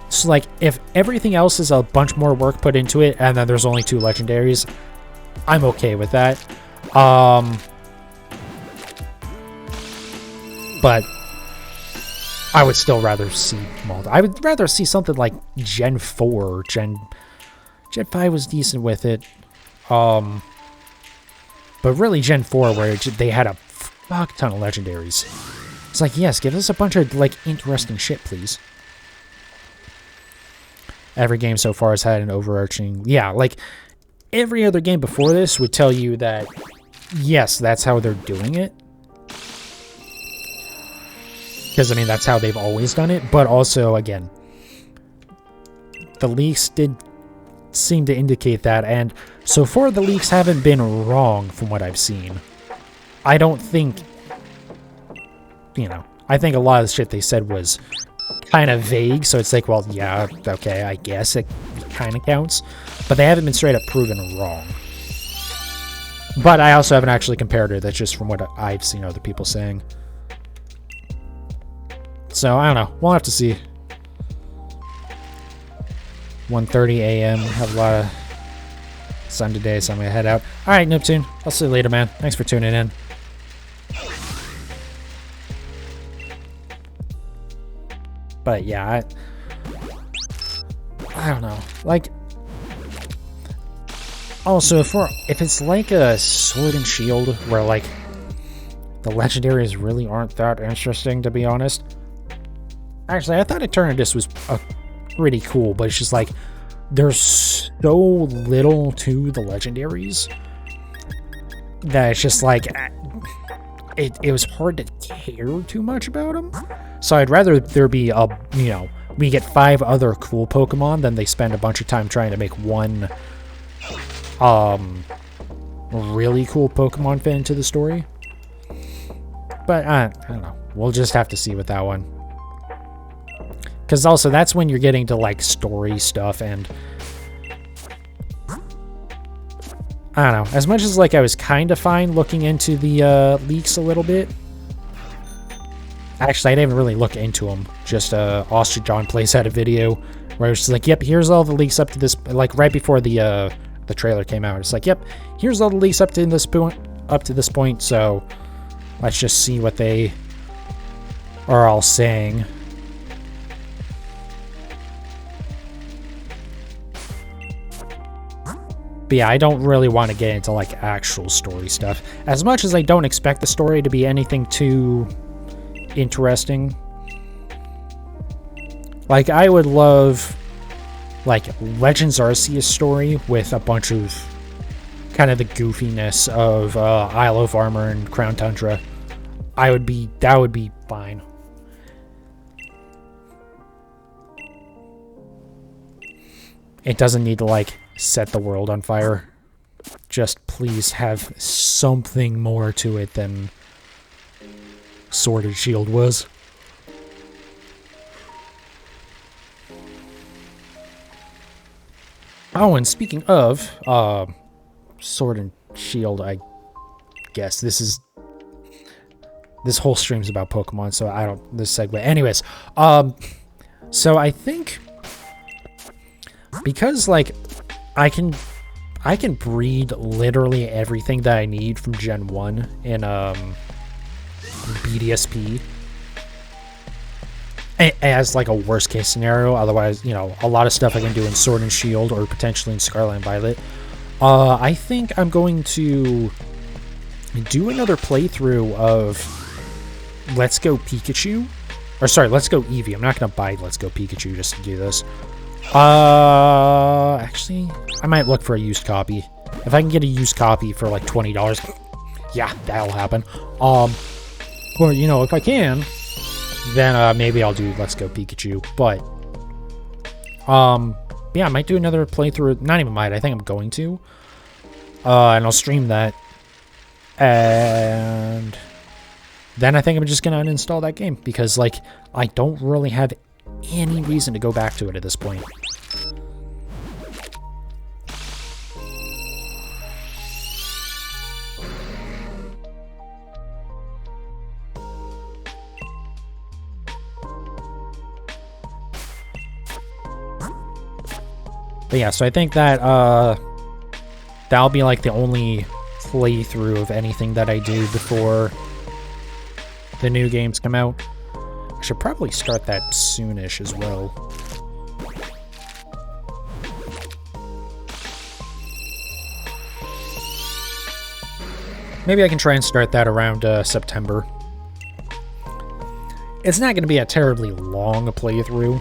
So, like, if everything else is a bunch more work put into it, and then there's only 2 legendaries, I'm okay with that. But I would still rather see I would rather see something like Gen 4. Gen 5 was decent with it. But really Gen 4, where they had a fuck ton of legendaries. It's like, yes, give us a bunch of, like, interesting shit, please. Every game so far has had an overarching... Yeah, like, every other game before this would tell you that, yes, that's how they're doing it. Because, I mean, that's how they've always done it. But also, again, the leaks did seem to indicate that, and so far the leaks haven't been wrong from what I've seen. I don't think, you know, I think a lot of the shit they said was kind of vague, so it's like, well, yeah, okay, I guess it kind of counts, but they haven't been straight up proven wrong. But I also haven't actually compared it, that's just from what I've seen other people saying. So, I don't know, we'll have to see. 1:30 a.m. Have a lot of sun today, so I'm gonna head out. Alright, Neptune. I'll see you later, man. Thanks for tuning in. But yeah, I don't know. Like, also, if it's like a Sword and Shield, where like the legendaries really aren't that interesting, to be honest. Actually, I thought Eternatus was pretty cool, but it's just like there's so little to the legendaries that it's just like it was hard to care too much about them. So I'd rather there be a, you know, we get 5 other cool Pokemon than they spend a bunch of time trying to make one really cool Pokemon fit into the story. But I don't know, we'll just have to see with that one. Because also, that's when you're getting to, like, story stuff, and I don't know. As much as, like, I was kind of fine looking into the leaks a little bit. Actually, I didn't even really look into them. Just Austria John Plays had a video where it was just like, yep, here's all the leaks up to this, like, right before the trailer came out. It's like, yep, here's all the leaks up to this point, so let's just see what they are all saying. But yeah, I don't really want to get into, like, actual story stuff. As much as I don't expect the story to be anything too interesting. Like, I would love, like, Legends Arceus story with a bunch of kind of the goofiness of Isle of Armor and Crown Tundra. That would be fine. It doesn't need to, like, set the world on fire. Just please have something more to it than Sword and Shield was. Oh, and speaking of Sword and Shield, I guess this whole stream's about Pokemon, so I don't this segue. Anyways, so I think because like I can breed literally everything that I need from Gen 1 in BDSP as like a worst case scenario. Otherwise, you know, a lot of stuff I can do in Sword and Shield or potentially in Scarlet and Violet. I think I'm going to do another playthrough of Let's Go Pikachu. Or sorry, Let's Go Eevee. I'm not going to buy Let's Go Pikachu just to do this. Actually, I might look for a used copy. If I can get a used copy for like $20, yeah, that'll happen. Or, you know, if I can, then maybe I'll do Let's Go Pikachu. But, yeah, I might do another playthrough. Not even might, I think I'm going to. And I'll stream that. And then I think I'm just going to uninstall that game. Because, like, I don't really have any reason to go back to it at this point. But yeah, so I think that that'll be like the only playthrough of anything that I do before the new games come out. I should probably start that soonish as well. Maybe I can try and start that around September. It's not going to be a terribly long playthrough,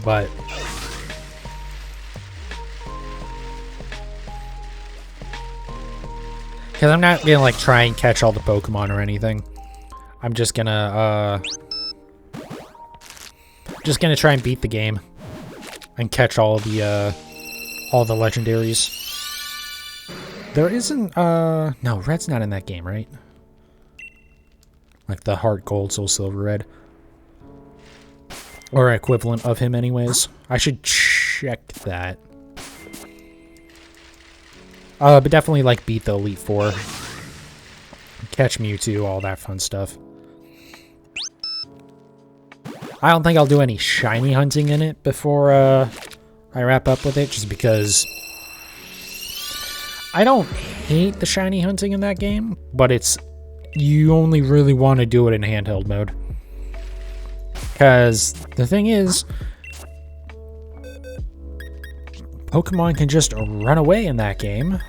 but because I'm not gonna like try and catch all the Pokemon or anything. I'm just gonna try and beat the game and catch all the legendaries. There isn't no, Red's not in that game, right? Like the Heart Gold, Soul Silver, Red. Or equivalent of him anyways. I should check that. But definitely like beat the Elite Four. Catch Mewtwo, all that fun stuff. I don't think I'll do any shiny hunting in it before I wrap up with it, just because I don't hate the shiny hunting in that game, but you only really want to do it in handheld mode. Because the thing is, Pokemon can just run away in that game.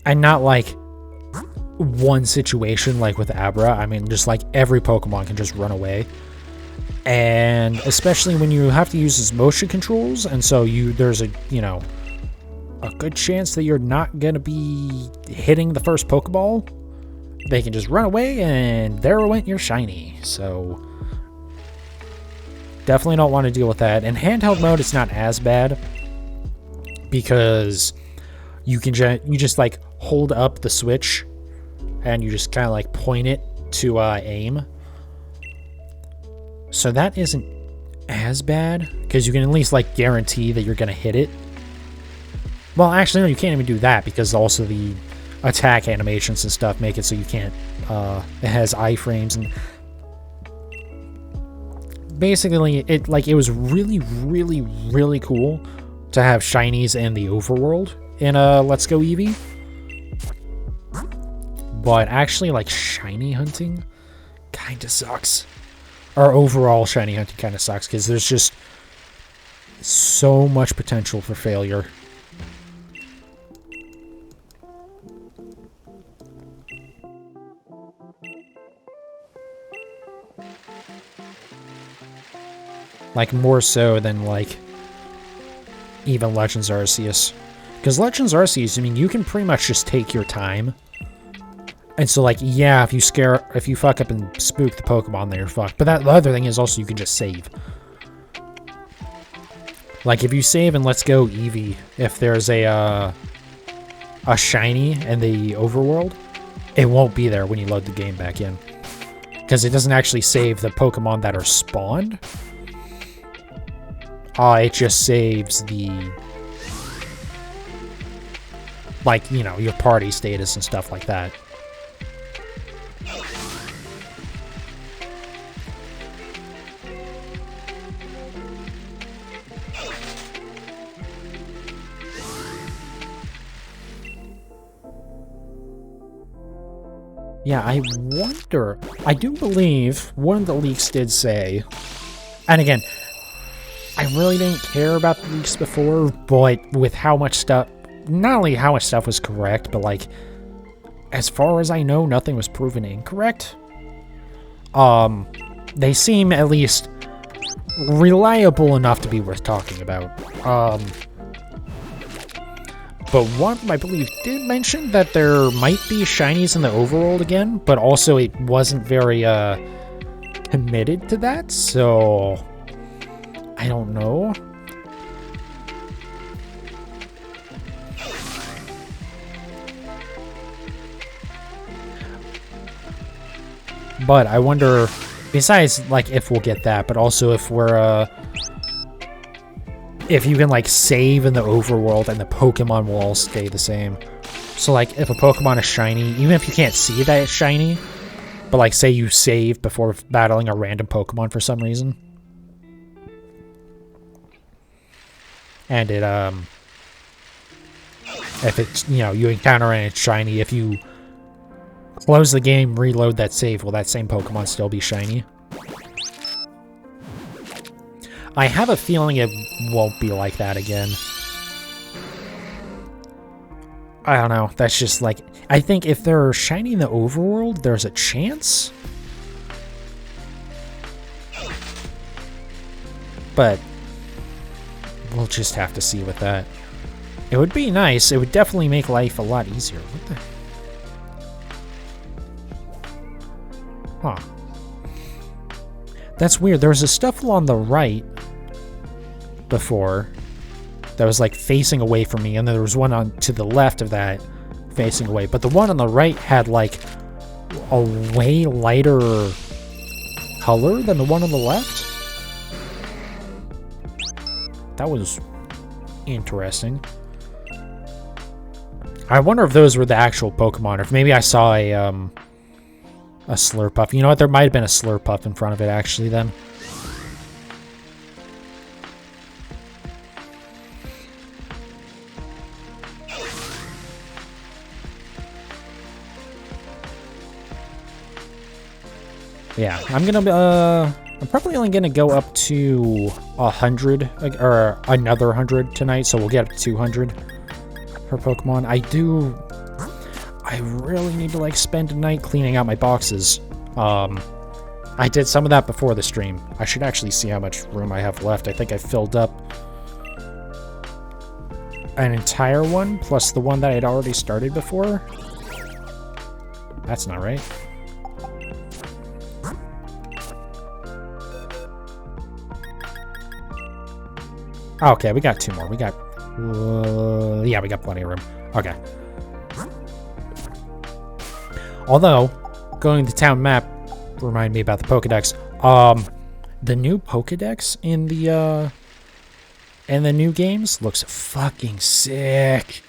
And not like one situation like with Abra. I mean, just like every Pokemon can just run away. And especially when you have to use his motion controls, and so there's a good chance that you're not going to be hitting the first Pokeball. They can just run away, and there went your shiny. So definitely don't want to deal with that. In handheld mode, it's not as bad because you just like hold up the switch and you just kind of like point it to aim. So that isn't as bad because you can at least like guarantee that you're gonna hit it. Well, actually, no, you can't even do that because also the attack animations and stuff make it so you can't. It has iframes and. Basically, it was really, really, really cool to have shinies in the overworld in Let's Go Eevee. But actually, like, shiny hunting kind of sucks. Or overall shiny hunting kind of sucks because there's just so much potential for failure. Like, more so than, like, even Legends Arceus. Because Legends Arceus, I mean, you can pretty much just take your time. And so, like, yeah, if you fuck up and spook the Pokemon, then you're fucked. But the other thing is also you can just save. Like, if you save and let's go Eevee, if there's a shiny in the overworld, it won't be there when you load the game back in. Because it doesn't actually save the Pokemon that are spawned. It just saves the, like, you know, your party status and stuff like that. Yeah, I wonder, I do believe one of the leaks did say, and again, I really didn't care about the leaks before, but with how much stuff, not only how much stuff was correct, but like, as far as I know, nothing was proven incorrect. They seem at least reliable enough to be worth talking about. But one of them, I believe, did mention that there might be shinies in the overworld again, but also it wasn't very, committed to that, so I don't know. But I wonder, besides, like, if we'll get that, but also if we're, if you can, like, save in the overworld and the Pokemon will all stay the same. So, like, if a Pokemon is shiny, even if you can't see that it's shiny, but, like, say you save before battling a random Pokemon for some reason. And it, if it's, you know, you encounter and it's shiny, if you close the game, reload that save, will that same Pokemon still be shiny? I have a feeling it won't be like that again. I don't know. That's just like, I think if they're shiny in the overworld, there's a chance. But we'll just have to see with that. It would be nice. It would definitely make life a lot easier. What the? Huh. That's weird. There was a Stuffle on the right before that was like facing away from me, and then there was one on to the left of that facing away, but the one on the right had like a way lighter color than the one on the left. That was interesting. I wonder if those were the actual Pokemon, or if maybe I saw a Slurpuff. You know what, there might have been a Slurpuff in front of it actually then. Yeah, I'm probably only gonna go up to 100, or another 100 tonight, so we'll get up to 200 per Pokemon. I really need to, like, spend a night cleaning out my boxes. I did some of that before the stream. I should actually see how much room I have left. I think I filled up an entire one, plus the one that I'd already started before. That's not right. Okay, we got two more. We got... yeah, we got plenty of room. Okay. Although, going to town map remind me about the Pokedex. The new Pokedex in the new games looks fucking sick.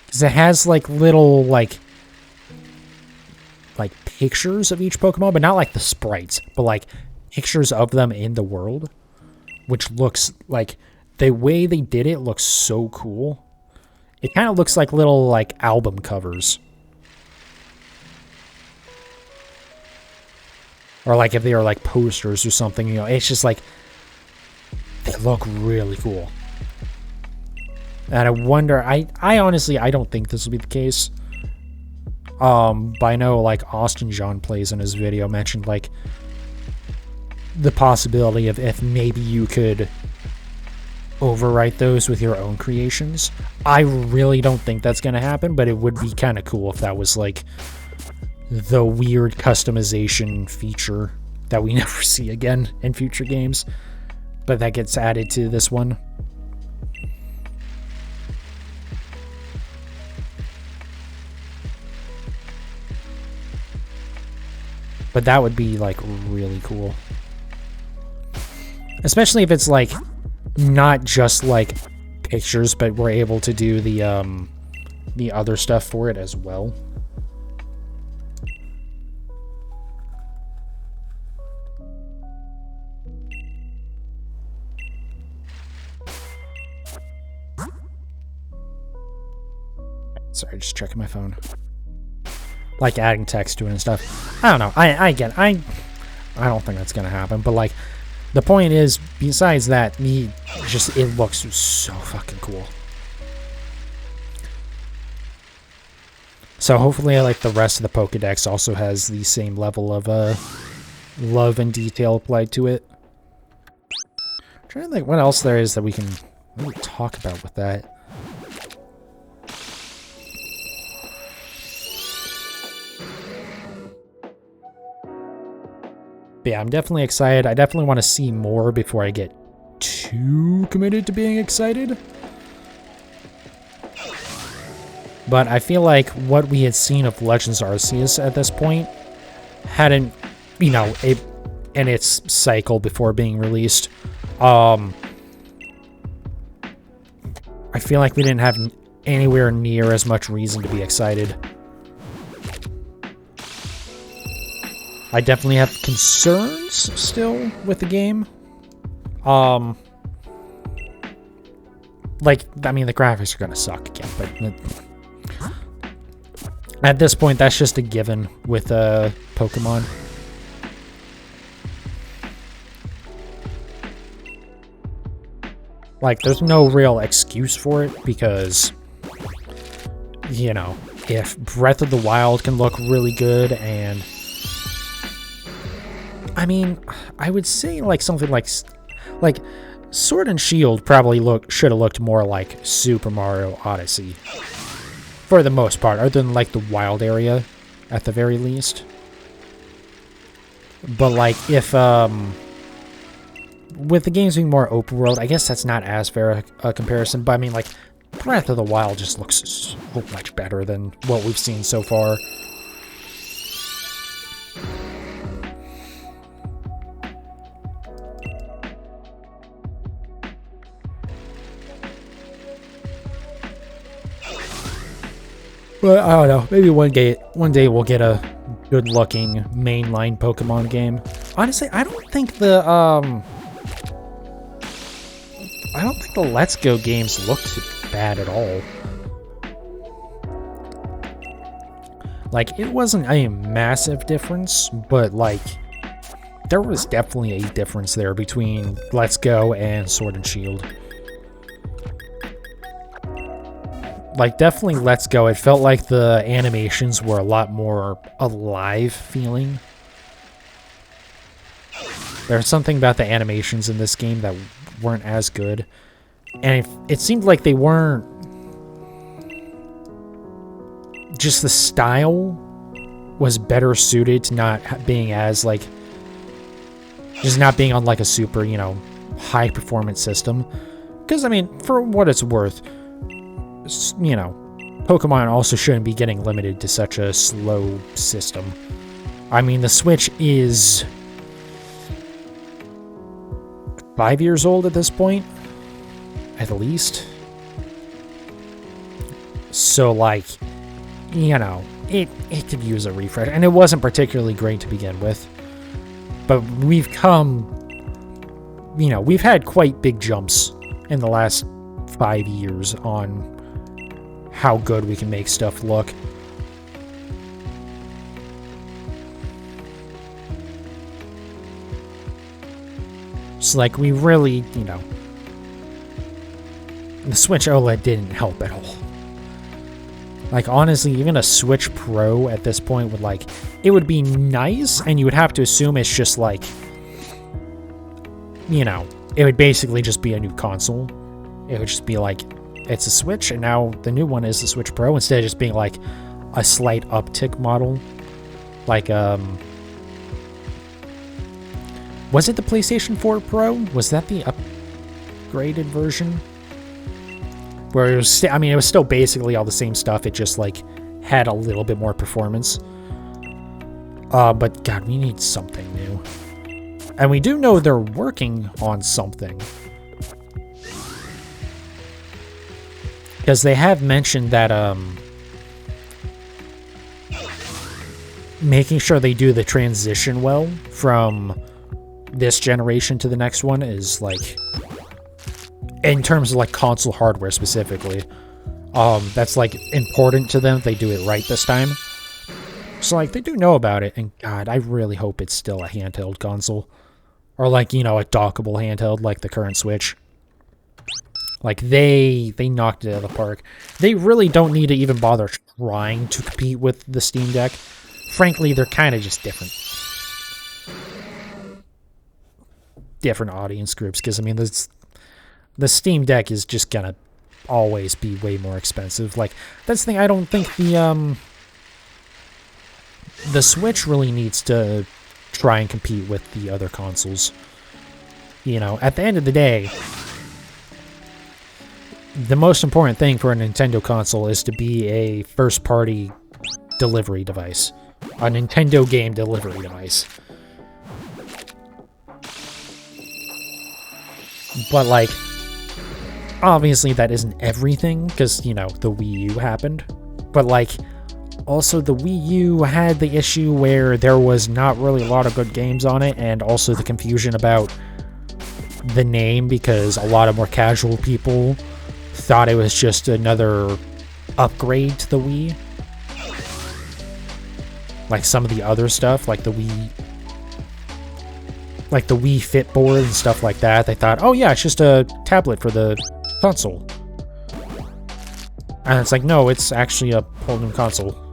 Because it has, like, little, like, pictures of each Pokemon, but not, like, the sprites, but, like, pictures of them in the world, which looks, like... The way they did it looks so cool. It kind of looks like little, like, album covers. Or, like, if they are, like, posters or something, you know, it's just, like, they look really cool. And I wonder, I honestly, I don't think this will be the case. But I know, like, Austin John Plays in his video mentioned, like, the possibility of if maybe you could overwrite those with your own creations. I really don't think that's going to happen, but it would be kind of cool if that was like the weird customization feature that we never see again in future games, but that gets added to this one. But that would be like really cool. Especially if it's like not just like pictures, but we're able to do the other stuff for it as well. Sorry, just checking my phone. Like adding text to it and stuff. I don't know. I don't think that's gonna happen. But like, the point is, besides that, it looks so fucking cool. So hopefully, like the rest of the Pokédex also has the same level of love and detail applied to it. I'm trying to think what else there is that we can really talk about with that. Yeah, I'm definitely excited. I definitely want to see more before I get too committed to being excited. But I feel like what we had seen of Legends Arceus at this point hadn't, you know, in its cycle before being released. I feel like we didn't have anywhere near as much reason to be excited. I definitely have concerns still with the game. Like, I mean, the graphics are gonna suck again, but at this point, that's just a given with Pokemon. Like, there's no real excuse for it because, you know, if Breath of the Wild can look really good and I mean, I would say like something like Sword and Shield probably should have looked more like Super Mario Odyssey for the most part, other than like the wild area at the very least. But like if with the games being more open world, I guess that's not as fair a comparison, but I mean like Breath of the Wild just looks so much better than what we've seen so far. But I don't know. Maybe one day we'll get a good-looking mainline Pokemon game. Honestly, I don't think the Let's Go games looked bad at all. Like, it wasn't a massive difference, but like there was definitely a difference there between Let's Go and Sword and Shield. Like, definitely Let's Go. It felt like the animations were a lot more alive feeling. There's something about the animations in this game that weren't as good. And it seemed like they weren't... Just the style was better suited to not being as, like... Just not being on, like, a super, you know, high-performance system. Because, I mean, for what it's worth... You know, Pokemon also shouldn't be getting limited to such a slow system. I mean, the Switch is 5 years old at this point, at least. So, like, you know, it could use a refresh, and it wasn't particularly great to begin with. But we've come, you know, we've had quite big jumps in the last 5 years on how good we can make stuff look. So, like, we really, you know... The Switch OLED didn't help at all. Like, honestly, even a Switch Pro at this point would, like... It would be nice, and you would have to assume it's just, like... you know, it would basically just be a new console. It would just be like, it's a Switch, and now the new one is the Switch Pro, instead of just being like a slight uptick model. Like, was it the PlayStation 4 Pro? Was that the upgraded version? Where it was, I mean, it was still basically all the same stuff. It just, like, had a little bit more performance. But, God, we need something new. And we do know they're working on something. Because they have mentioned that, making sure they do the transition well from this generation to the next one is, like, in terms of, like, console hardware specifically, that's, like, important to them. They do it right this time. So, like, they do know about it, and God, I really hope it's still a handheld console. Or, like, you know, a dockable handheld like the current Switch. Like, they knocked it out of the park. They really don't need to even bother trying to compete with the Steam Deck. Frankly, they're kind of just different. Different audience groups, because, I mean, the Steam Deck is just gonna always be way more expensive. Like, that's the thing, I don't think the Switch really needs to try and compete with the other consoles. You know, at the end of the day, the most important thing for a Nintendo console is to be a first-party delivery device. A Nintendo game delivery device. But, like, obviously that isn't everything, because, you know, the Wii U happened. But, like, also the Wii U had the issue where there was not really a lot of good games on it, and also the confusion about the name, because a lot of more casual people thought it was just another upgrade to the Wii. Like some of the other stuff, like the Wii Fit board and stuff like that, they thought, oh yeah, it's just a tablet for the console. And it's like, no, it's actually a whole new console.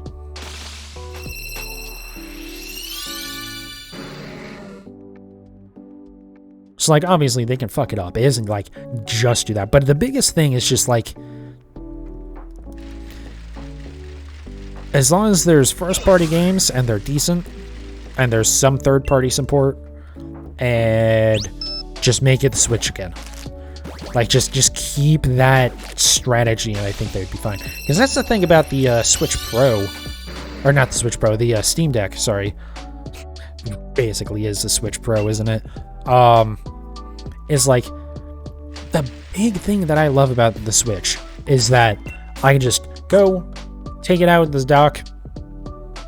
So, like, obviously they can fuck it up. It isn't like just do that. But the biggest thing is just like, as long as there's first-party games and they're decent, and there's some third-party support, and just make it the Switch again. Like, just keep that strategy, and I think they'd be fine. Because that's the thing about the Switch Pro, or not the Switch Pro, the Steam Deck, sorry. Basically is the Switch Pro, isn't it? Is like, the big thing that I love about the Switch is that I can just go, take it out with this dock.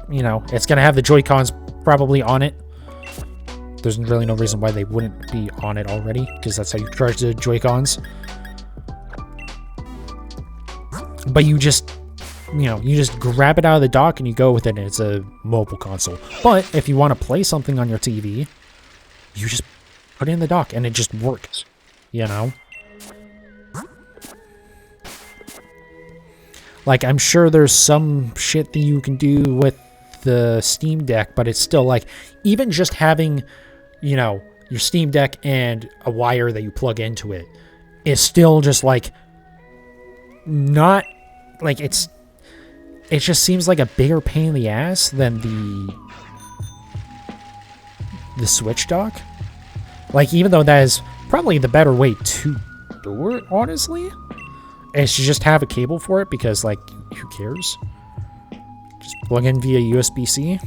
You know, it's going to have the Joy-Cons probably on it. There's really no reason why they wouldn't be on it already, because that's how you charge the Joy-Cons. But you just, you know, you just grab it out of the dock and you go with it, and it's a mobile console. But if you want to play something on your TV, you just put it in the dock and it just works, you know? Like, I'm sure there's some shit that you can do with the Steam Deck, but it's still like, even just having, you know, your Steam Deck and a wire that you plug into it is still just like, not, like, it just seems like a bigger pain in the ass than the Switch dock. Like, even though that is probably the better way to do it, honestly, is to just have a cable for it, because, like, who cares? Just plug in via USB-C.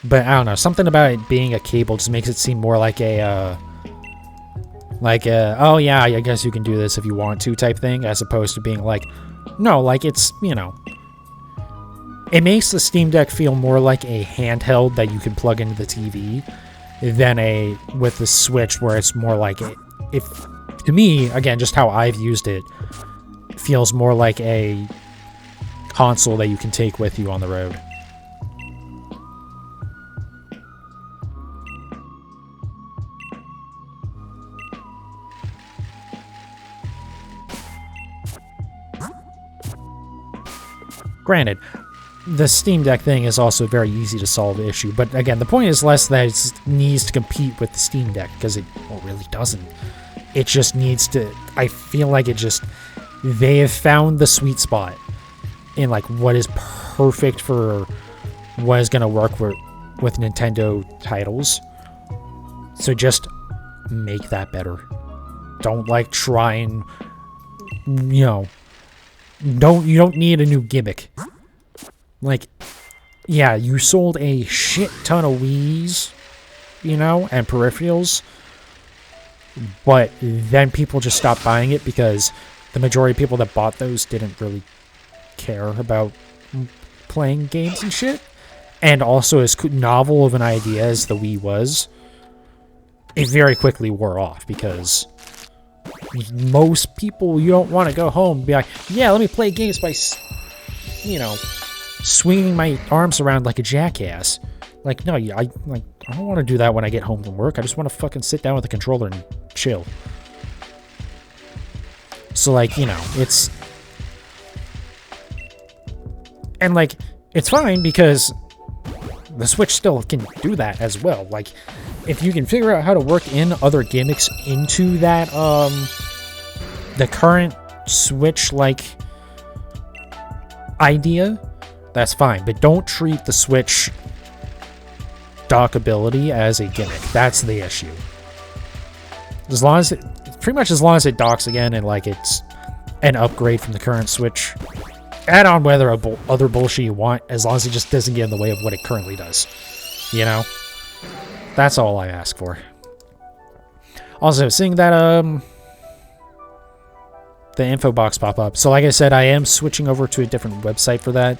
But I don't know, something about it being a cable just makes it seem more like a, oh yeah, I guess you can do this if you want to type thing, as opposed to being like, no, like, it's, you know, it makes the Steam Deck feel more like a handheld that you can plug into the TV than with the Switch, where it's more like, to me, again, just how I've used it, feels more like a console that you can take with you on the road. Granted, the Steam Deck thing is also a very easy to solve issue. But again, the point is less that it needs to compete with the Steam Deck, because it really doesn't. It just needs to, I feel like they have found the sweet spot in like what is perfect for what is going to work with Nintendo titles. So just make that better. Don't like try and, you don't need a new gimmick. Like, yeah, you sold a shit ton of Wiis, and peripherals, but then people just stopped buying it because the majority of people that bought those didn't really care about playing games and shit. And also, as novel of an idea as the Wii was, it very quickly wore off because most people, you don't want to go home and be like, yeah, let me play games by, swinging my arms around like a jackass. Like, no, I don't want to do that when I get home from work. I just want to fucking sit down with the controller and chill. So, like, it's... And, like, it's fine because the Switch still can do that as well. Like, if you can figure out how to work in other gimmicks into that, the current Switch-like idea, that's fine. But don't treat the Switch dockability as a gimmick. That's the issue. Pretty much as long as it docks again and, like, it's an upgrade from the current Switch, add on whether other bullshit you want, as long as it just doesn't get in the way of what it currently does. That's all I ask for. Also, seeing that, the info box pop up. So like I said, I am switching over to a different website for that.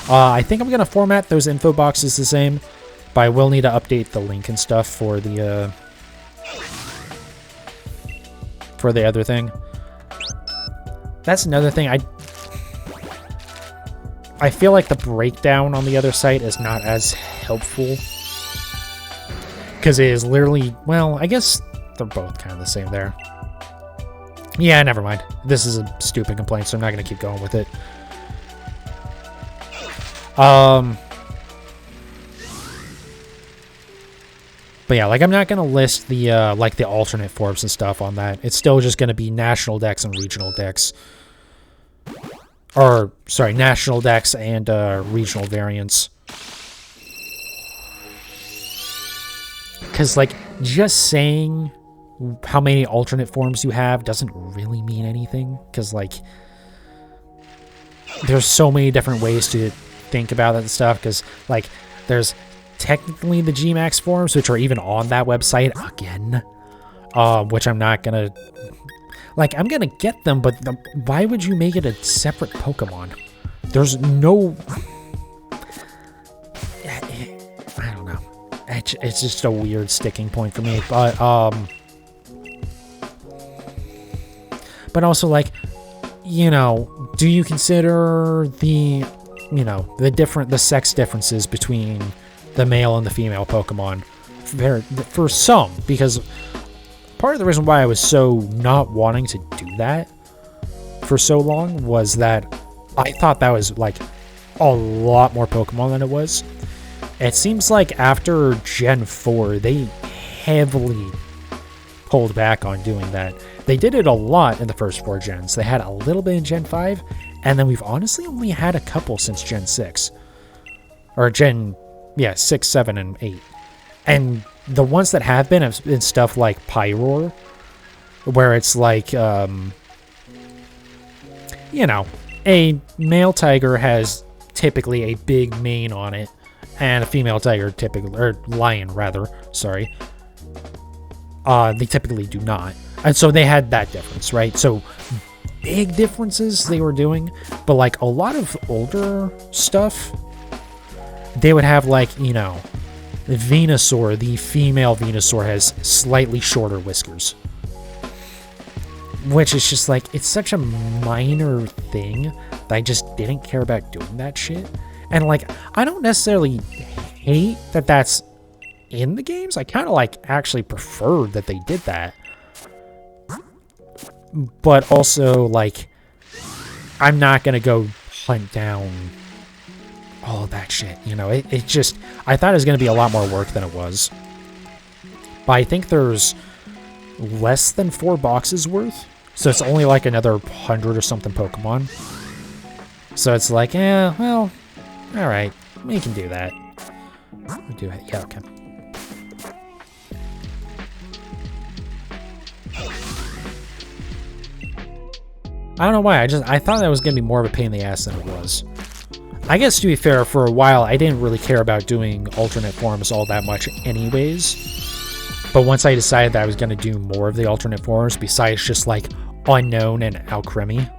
I think I'm going to format those info boxes the same, but I will need to update the link and stuff for the other thing. That's another thing. I feel like the breakdown on the other site is not as helpful, because it is literally, well, I guess they're both kind of the same there. Yeah, never mind. This is a stupid complaint, so I'm not going to keep going with it. But yeah, like, I'm not going to list the, like, the alternate forms and stuff on that. It's still just going to be national decks and regional decks. Or, sorry, national decks and, regional variants. Because, like, just saying how many alternate forms you have doesn't really mean anything. Because, like, there's so many different ways to think about that stuff. Because, like, there's technically the Gmax forms, which are even on that website again. Which I'm not gonna... Like, I'm gonna get them, but why would you make it a separate Pokemon? There's no... I don't know. It's just a weird sticking point for me. But also, like, do you consider the, the sex differences between the male and the female Pokemon for some? Because part of the reason why I was so not wanting to do that for so long was that I thought that was, like, a lot more Pokemon than it was. It seems like after Gen 4, they heavily pulled back on doing that. They did it a lot in the first 4 gens. They had a little bit in Gen 5, and then we've honestly only had a couple since Gen 6. Or Gen, 6, 7, and 8. And the ones that have been stuff like Pyroar, where it's like, a male tiger has typically a big mane on it, and a female tiger typically, or lion rather, sorry, they typically do not. And so they had that difference, right? So big differences they were doing, but like a lot of older stuff, they would have, like, Venusaur, the female Venusaur has slightly shorter whiskers. Which is just like, it's such a minor thing that I just didn't care about doing that shit. And, like, I don't necessarily hate that that's in the games. I kind of, like, actually preferred that they did that. But also, like, I'm not going to go hunt down all of that shit. You know, it just, I thought it was going to be a lot more work than it was. But I think there's less than 4 boxes worth. So it's only like another 100 or something Pokemon. So it's like, yeah, well, alright. We can do that. We'll do it. Yeah, okay. I don't know why. I thought that was going to be more of a pain in the ass than it was. I guess, to be fair, for a while, I didn't really care about doing alternate forms all that much anyways. But once I decided that I was going to do more of the alternate forms, besides just, like, Unknown and Alcremie.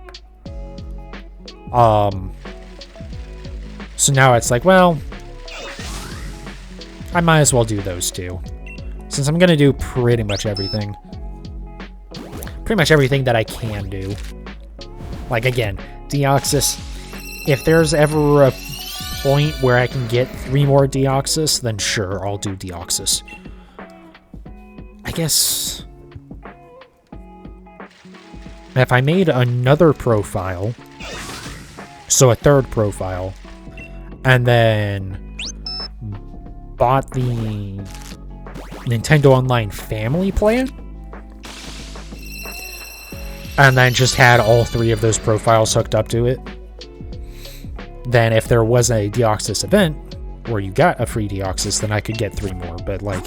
So now it's like, well, I might as well do those two. Since I'm going to do pretty much everything. Pretty much everything that I can do. Like, again, Deoxys. If there's ever a point where I can get 3 more Deoxys, then sure, I'll do Deoxys. I guess if I made another profile, so a 3rd profile, and then bought the Nintendo Online Family plan, and then just had all 3 of those profiles hooked up to it, then if there was a Deoxys event where you got a free Deoxys, then I could get 3 more. But, like,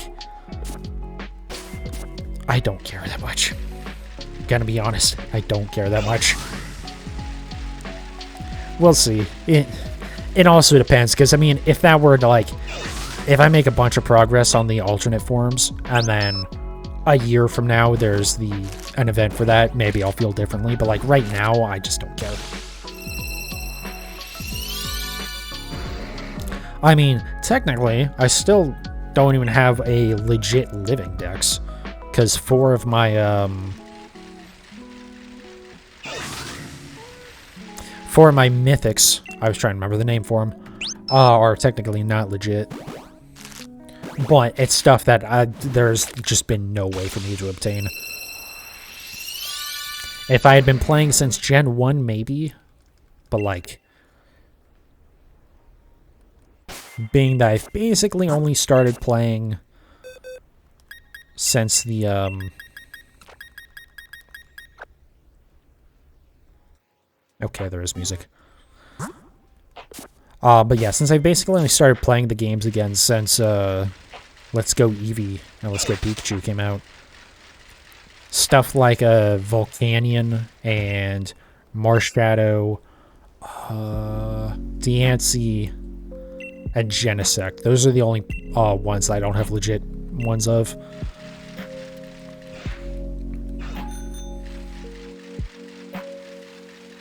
I don't care that much. Gonna be honest, I don't care that much. We'll see. It also depends, because, I mean, if that were to, like, if I make a bunch of progress on the alternate forms, and then a year from now there's an event for that, maybe I'll feel differently. But, like, right now, I just don't care. I mean, technically, I still don't even have a legit living dex, because 4 of my, 4 of my mythics, I was trying to remember the name for them, are technically not legit. But it's stuff that there's just been no way for me to obtain. If I had been playing since Gen 1, maybe. But, like, being that I've basically only started playing since the, okay, there is music. But yeah, since I've basically only started playing the games again since, Let's Go Eevee and Let's Go Pikachu came out. Stuff like, Volcanion and Marshadow, Deancey, and Genesect. Those are the only ones I don't have legit ones of.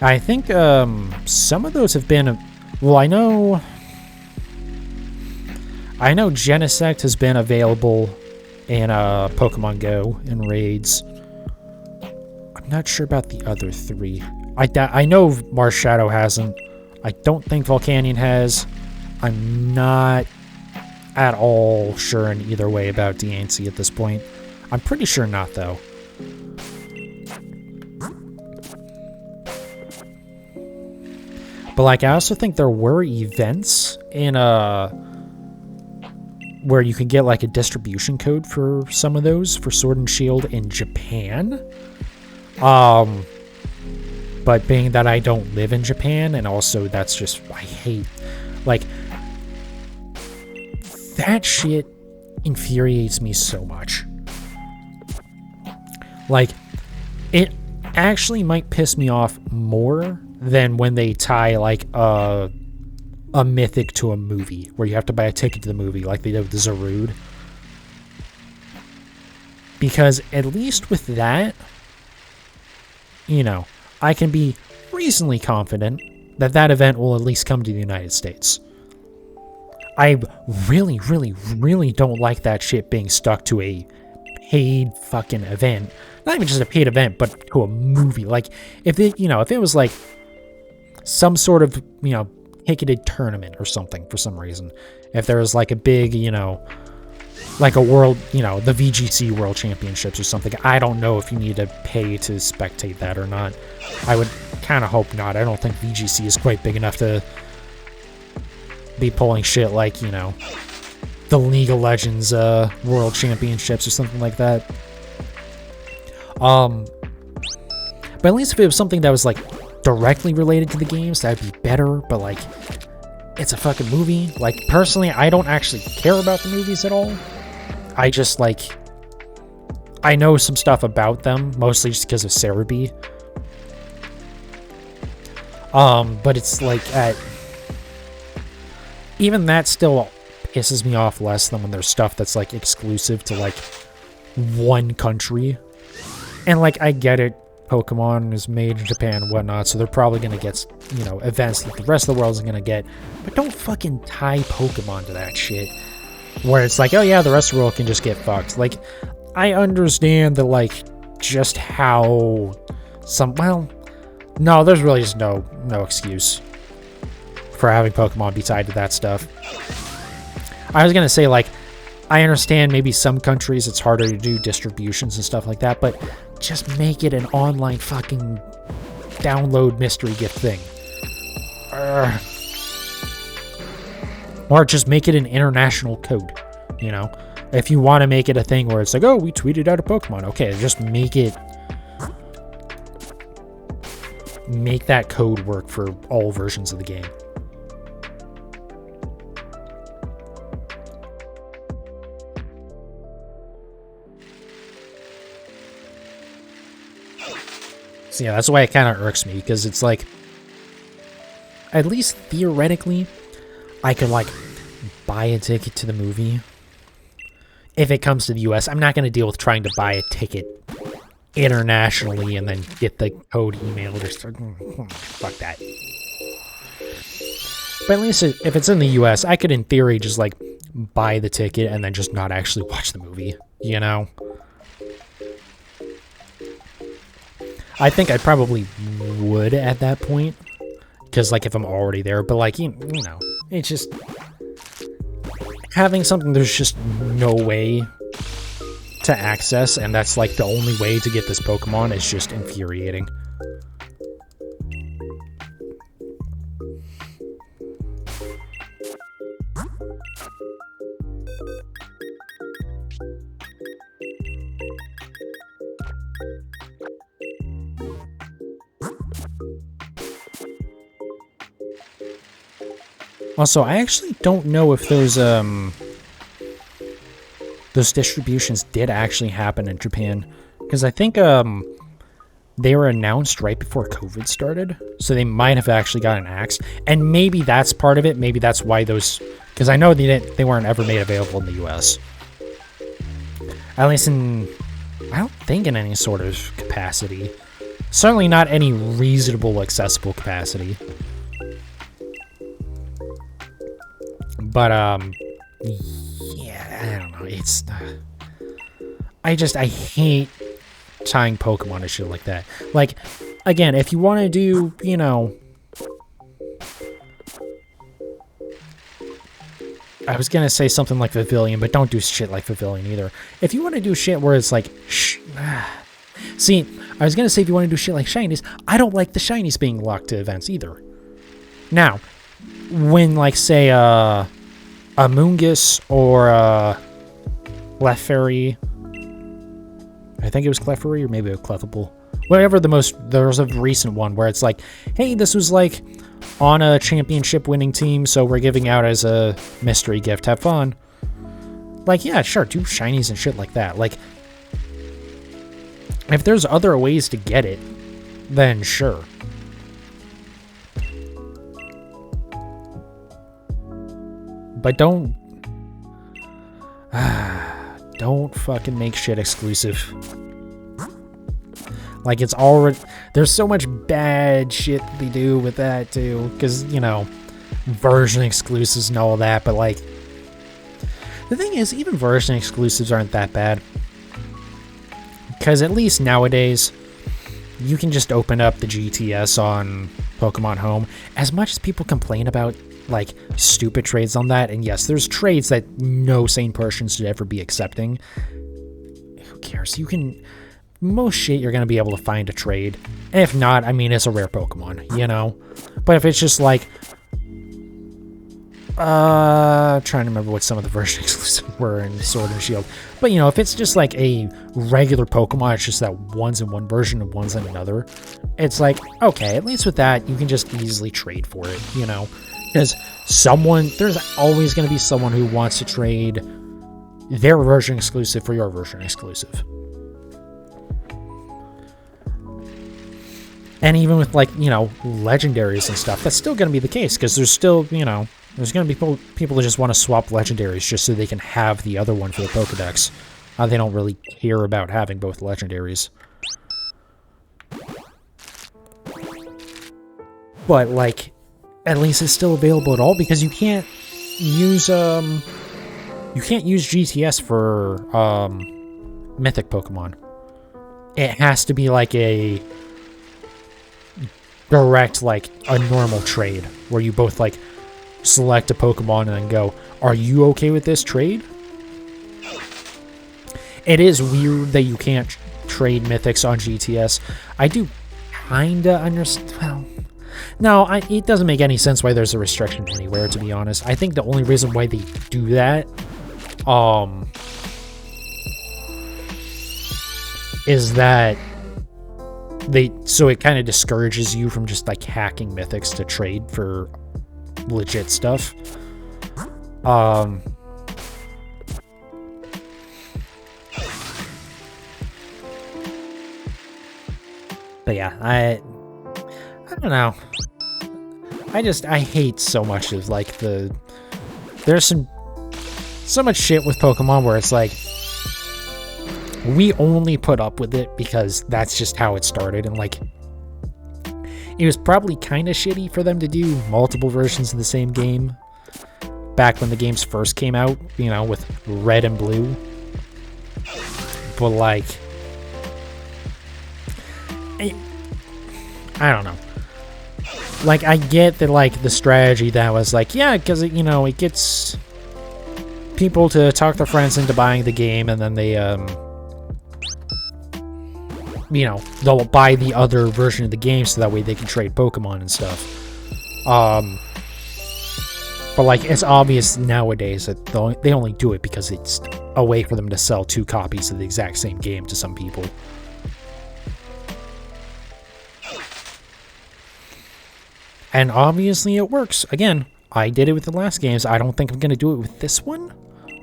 I think some of those have been... Well, I know Genesect has been available in Pokemon Go in raids. I'm not sure about the other 3. I know Marshadow hasn't. I don't think Volcanion has. I'm not at all sure in either way about Deancey at this point. I'm pretty sure not, though. But, like, I also think there were events in, where you could get, like, a distribution code for some of those for Sword and Shield in Japan. But being that I don't live in Japan, and also that's just, I hate, like, that shit infuriates me so much. Like, it actually might piss me off more than when they tie, like, a mythic to a movie, where you have to buy a ticket to the movie, like they did with the Zarude. Because at least with that, you know, I can be reasonably confident that that event will at least come to the United States. I really, really, really don't like that shit being stuck to a paid fucking event. Not even just a paid event, but to a movie. Like, if it, you know, if it was like some sort of, you know, ticketed tournament or something for some reason. If there was like a big, you know, like a world, you know, the VGC World Championships or something. I don't know if you need to pay to spectate that or not. I would kind of hope not. I don't think VGC is quite big enough to be pulling shit like, you know, the League of Legends World Championships or something like that. But at least if it was something that was like directly related to the games, that'd be better. But like, it's a fucking movie. Like, personally, I don't actually care about the movies at all. I just like, I know some stuff about them, mostly just because of Sarah B. But it's like even that still pisses me off less than when there's stuff that's like exclusive to like one country. And like, I get it, Pokemon is made in Japan and whatnot, so they're probably gonna get, you know, events that the rest of the world isn't gonna get. But don't fucking tie Pokemon to that shit. Where it's like, oh yeah, the rest of the world can just get fucked. Like, I understand that, like, just how well, no, there's really just no excuse for having Pokemon be tied to that stuff. I was gonna say, like, I understand maybe some countries it's harder to do distributions and stuff like that, but just make it an online fucking download mystery gift thing. Or just make it an international code, you know? If you want to make it a thing where it's like, oh, we tweeted out a Pokemon. Okay, just make that code work for all versions of the game. So yeah, that's why it kind of irks me, because it's like, at least theoretically, I could like buy a ticket to the movie. If it comes to the US, I'm not going to deal with trying to buy a ticket internationally and then get the code emailed or fuck that. But at least if it's in the US, I could in theory just like buy the ticket and then just not actually watch the movie, you know? I think I probably would at that point, because like if I'm already there, but like, you know, it's just having something there's just no way to access, and that's like the only way to get this Pokemon is just infuriating. Also, I actually don't know if those distributions did actually happen in Japan, because I think they were announced right before COVID started, so they might have actually gotten axed, and maybe that's part of it. Maybe that's why those, because I know they weren't ever made available in the US. At least I don't think in any sort of capacity. Certainly not any reasonable, accessible capacity. But, yeah, I don't know, it's, I hate tying Pokemon to shit like that. Like, again, if you want to do, you know, I was gonna say something like Pavilion, but don't do shit like Pavilion either. If you want to do shit where it's like, see, I was gonna say if you want to do shit like Shinies, I don't like the Shinies being locked to events either. Now, when, like, say, a Mungus or a Clefairy, I think it was Clefairy, or maybe a Clefable, whatever there was a recent one where it's like, hey, this was, like, on a championship winning team, so we're giving out as a mystery gift, have fun. Like, yeah, sure, do Shinies and shit like that. Like, if there's other ways to get it, then sure. But don't fucking make shit exclusive. Like, it's already, there's so much bad shit they do with that too, because, you know, version exclusives and all that, but like, the thing is, even version exclusives aren't that bad, because at least nowadays, you can just open up the GTS on Pokemon Home. As much as people complain about, like, stupid trades on that, and yes, there's trades that no sane person should ever be accepting. Who cares? You can, most shit you're gonna be able to find a trade. And if not, I mean, it's a rare Pokemon, you know? But if it's just like, Trying to remember what some of the version exclusives were in Sword and Shield. But, you know, if it's just like a regular Pokemon, it's just that one's in one version and one's in another. It's like, okay, at least with that, you can just easily trade for it, you know? Because there's always going to be someone who wants to trade their version exclusive for your version exclusive. And even with, like, you know, legendaries and stuff, that's still going to be the case, because there's still, you know, there's going to be people who just want to swap legendaries just so they can have the other one for the Pokedex. They don't really care about having both legendaries. But, like, at least it's still available at all, because you can't use GTS for mythic Pokemon. It has to be like a direct, like a normal trade where you both like select a Pokemon and then go, are you okay with this trade? It is weird that you can't trade mythics on GTS. I do kinda understand. Well, no, it doesn't make any sense why there's a restriction anywhere, to be honest. I think the only reason why they do that is that so it kind of discourages you from just like hacking mythics to trade for legit stuff. But yeah, I don't know. I hate so much of like there's so much shit with Pokemon where it's like, we only put up with it because that's just how it started, and like, it was probably kind of shitty for them to do multiple versions of the same game back when the games first came out, you know, with Red and Blue. But like, I don't know. Like, I get that, like, the strategy that was like, yeah, because, you know, it gets people to talk their friends into buying the game, and then they, you know, they'll buy the other version of the game so that way they can trade Pokemon and stuff. But, like, it's obvious nowadays that they only do it because it's a way for them to sell 2 copies of the exact same game to some people. And obviously it works. Again, I did it with the last games. I don't think I'm going to do it with this one.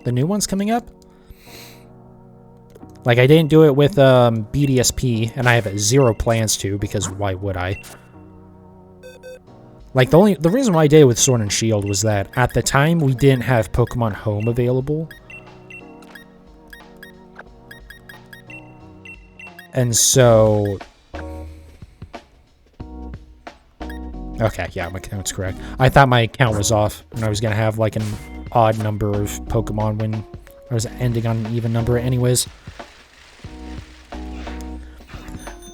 The new one's coming up. Like, I didn't do it with BDSP, and I have 0 plans to, because why would I? Like, the reason why I did it with Sword and Shield was that at the time we didn't have Pokemon Home available. And so... Okay, yeah, my account's correct. I thought my account was off, and I was going to have, like, an odd number of Pokemon when I was ending on an even number anyways.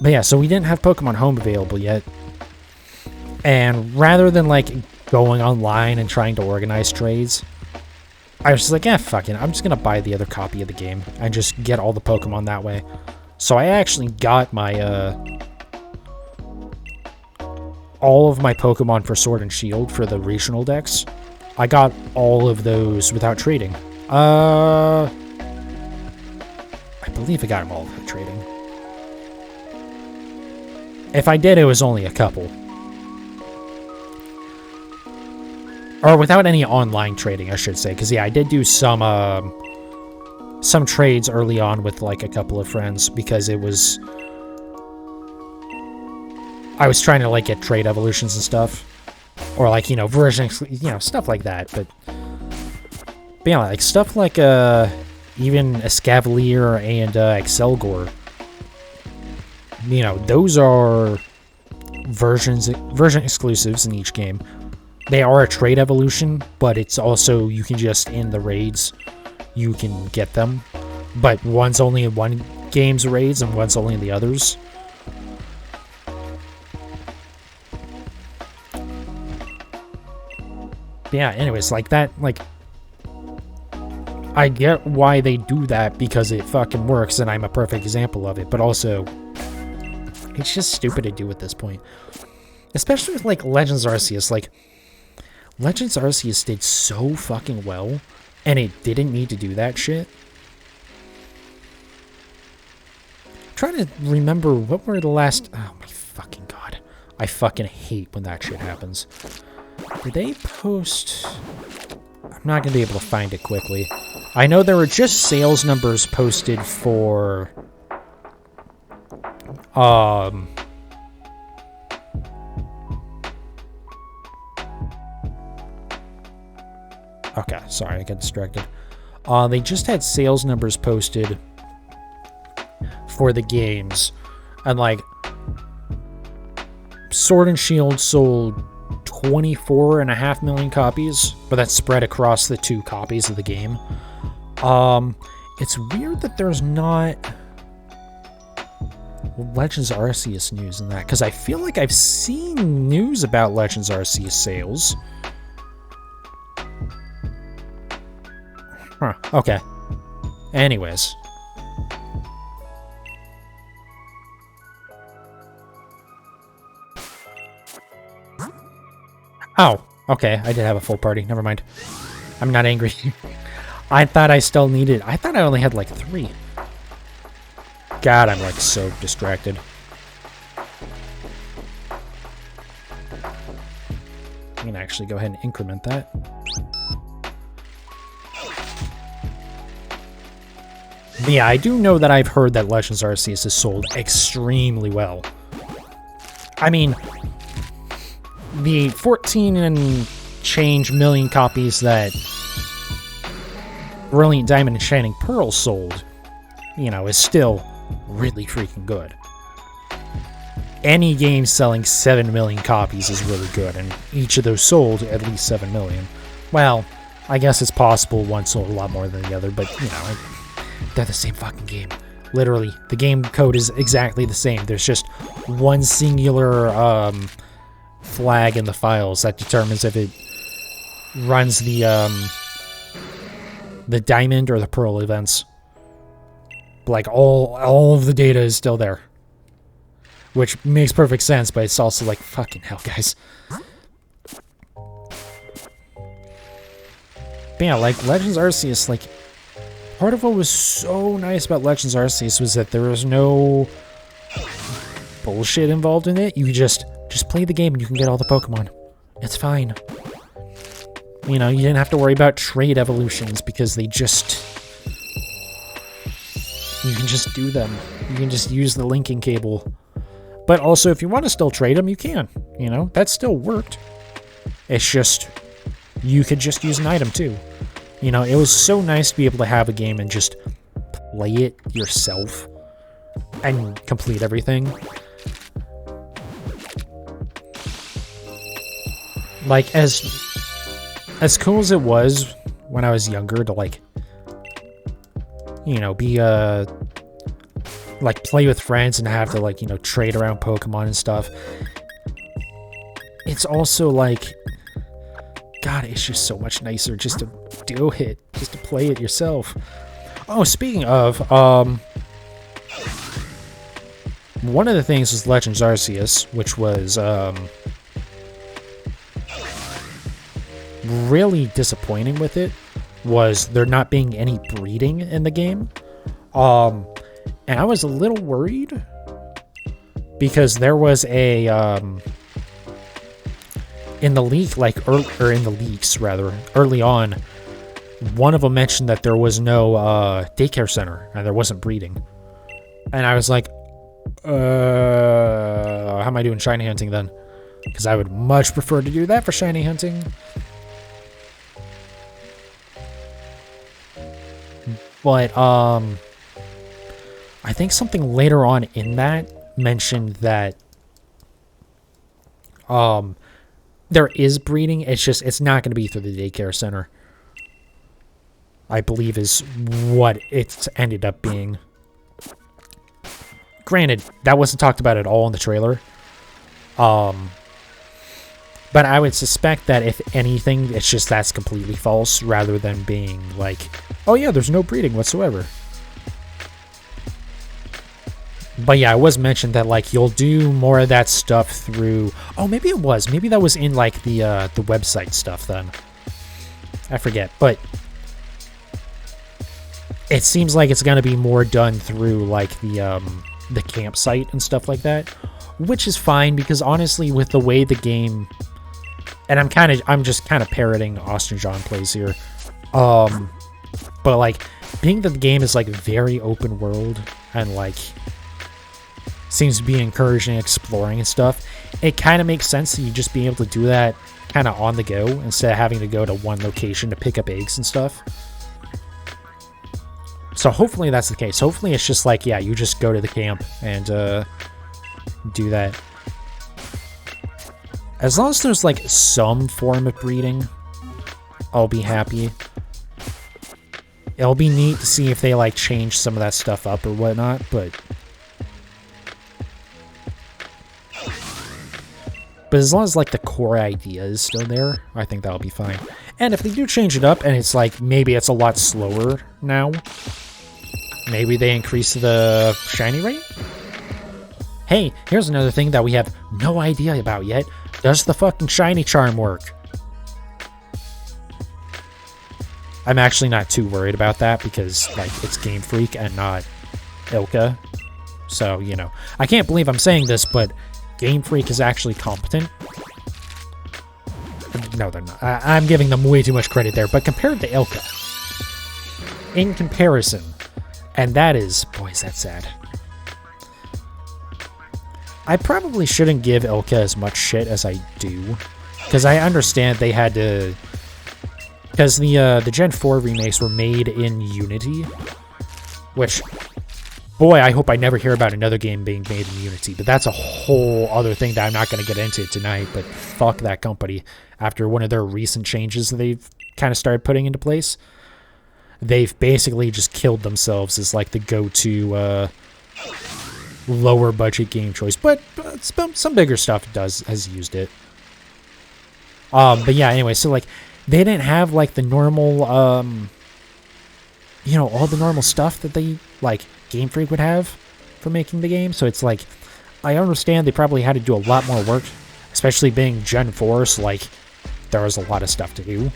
But yeah, so we didn't have Pokemon Home available yet. And rather than, like, going online and trying to organize trades, I was just like, fuck it, I'm just going to buy the other copy of the game and just get all the Pokemon that way. So I actually got my, all of my Pokemon for Sword and Shield for the regional decks. I got all of those without trading. I believe I got them all without trading. If I did, it was only a couple. Or without any online trading, I should say. Because, yeah, I did do some trades early on with, like, a couple of friends. Because it was... I was trying to, like, get trade evolutions and stuff. Or, like, you know, versions, you know, stuff like that. But yeah, like, stuff like, even Escavalier and, Excelgor. You know, those are version exclusives in each game. They are a trade evolution, but it's also, you can just, in the raids, you can get them. But one's only in one game's raids, and one's only in the others. But yeah, anyways, like that, like, I get why they do that, because it fucking works, and I'm a perfect example of it, but also, it's just stupid to do at this point. Especially with, like, Legends Arceus. Like, Legends Arceus did so fucking well, and it didn't need to do that shit. I'm trying to remember what were the last... Oh my fucking god. I fucking hate when that shit happens. Did they post... I'm not going to be able to find it quickly. I know there were just sales numbers posted for... Okay, sorry, I got distracted. They just had sales numbers posted for the games. And, like, Sword and Shield sold 24.5 million copies, but that's spread across the 2 copies of the game. It's weird that there's not Legends Arceus news in that, because I feel like I've seen news about Legends Arceus sales. Huh, okay. Anyways. Oh, okay. I did have a full party. Never mind. I'm not angry. I thought I still needed... I thought I only had like 3. God, I'm like so distracted. I'm gonna actually go ahead and increment that. But yeah, I do know that I've heard that Legends Arceus is sold extremely well. I mean, the 14 and change million copies that Brilliant Diamond and Shining Pearl sold, you know, is still really freaking good. Any game selling 7 million copies is really good, and each of those sold at least 7 million. Well, I guess it's possible one sold a lot more than the other, but, you know, they're the same fucking game. Literally, the game code is exactly the same. There's just one singular flag in the files that determines if it runs the Diamond or the Pearl events. Like, all of the data is still there. Which makes perfect sense, but it's also like, fucking hell, guys. But yeah, like, Legends Arceus, like, part of what was so nice about Legends Arceus was that there was no bullshit involved in it. You just play the game and you can get all the Pokemon. It's fine. You know, you didn't have to worry about trade evolutions because they just... You can just do them. You can just use the linking cable. But also, if you want to still trade them, you can. You know, that still worked. It's just, you could just use an item too. You know, it was so nice to be able to have a game and just play it yourself and complete everything. Like, as cool as it was when I was younger to, like, you know, be, like, play with friends and have to, like, you know, trade around Pokemon and stuff. It's also, like, God, it's just so much nicer just to do it, just to play it yourself. Oh, speaking of, one of the things was Legends Arceus, which was, really disappointing with it, was there not being any breeding in the game. And I was a little worried because there was a, in the leak, like, or in the leaks, rather, early on, one of them mentioned that there was no, daycare center, and there wasn't breeding. And I was like, how am I doing shiny hunting then? Because I would much prefer to do that for shiny hunting. But, I think something later on in that mentioned that, there is breeding. It's just, it's not going to be through the daycare center, I believe is what it's ended up being. Granted, that wasn't talked about at all in the trailer. But I would suspect that if anything, it's just that's completely false rather than being like, oh yeah, there's no breeding whatsoever. But yeah, it was mentioned that like you'll do more of that stuff through. Oh, maybe it was. Maybe that was in like the website stuff then. I forget, but it seems like it's gonna be more done through like the campsite and stuff like that, which is fine because honestly, with the way the game, and I'm just kind of parroting Austin John plays here, but like being that the game is like very open world and like seems to be encouraging exploring and stuff, it kind of makes sense that you just be able to do that kind of on the go instead of having to go to one location to pick up eggs and stuff. So hopefully that's the case. Hopefully it's just like, yeah, you just go to the camp and do that. As long as there's like some form of breeding, I'll be happy. It'll be neat to see if they like change some of that stuff up or whatnot, but as long as like the core idea is still there, I think that'll be fine. And if they do change it up and it's like maybe it's a lot slower now, maybe they increase the shiny rate? Hey, here's another thing that we have no idea about yet. Does the fucking shiny charm work? I'm actually not too worried about that because like it's Game Freak and not Ilka. So, you know, I can't believe I'm saying this, but Game Freak is actually competent. No, they're not. I'm giving them way too much credit there, but compared to Ilka, in comparison, and that is, boy, is that sad. I probably shouldn't give Ilka as much shit as I do, because I understand they had to, because the Gen 4 remakes were made in Unity, which, boy, I hope I never hear about another game being made in Unity, but that's a whole other thing that I'm not going to get into tonight, but fuck that company. After one of their recent changes that they've kind of started putting into place, they've basically just killed themselves as like the go-to lower budget game choice, but some bigger stuff has used it. But yeah, anyway, so like they didn't have like the normal, you know, all the normal stuff that they like Game Freak would have for making the game. So it's like, I understand they probably had to do a lot more work, especially being Gen 4, so like there was a lot of stuff to do.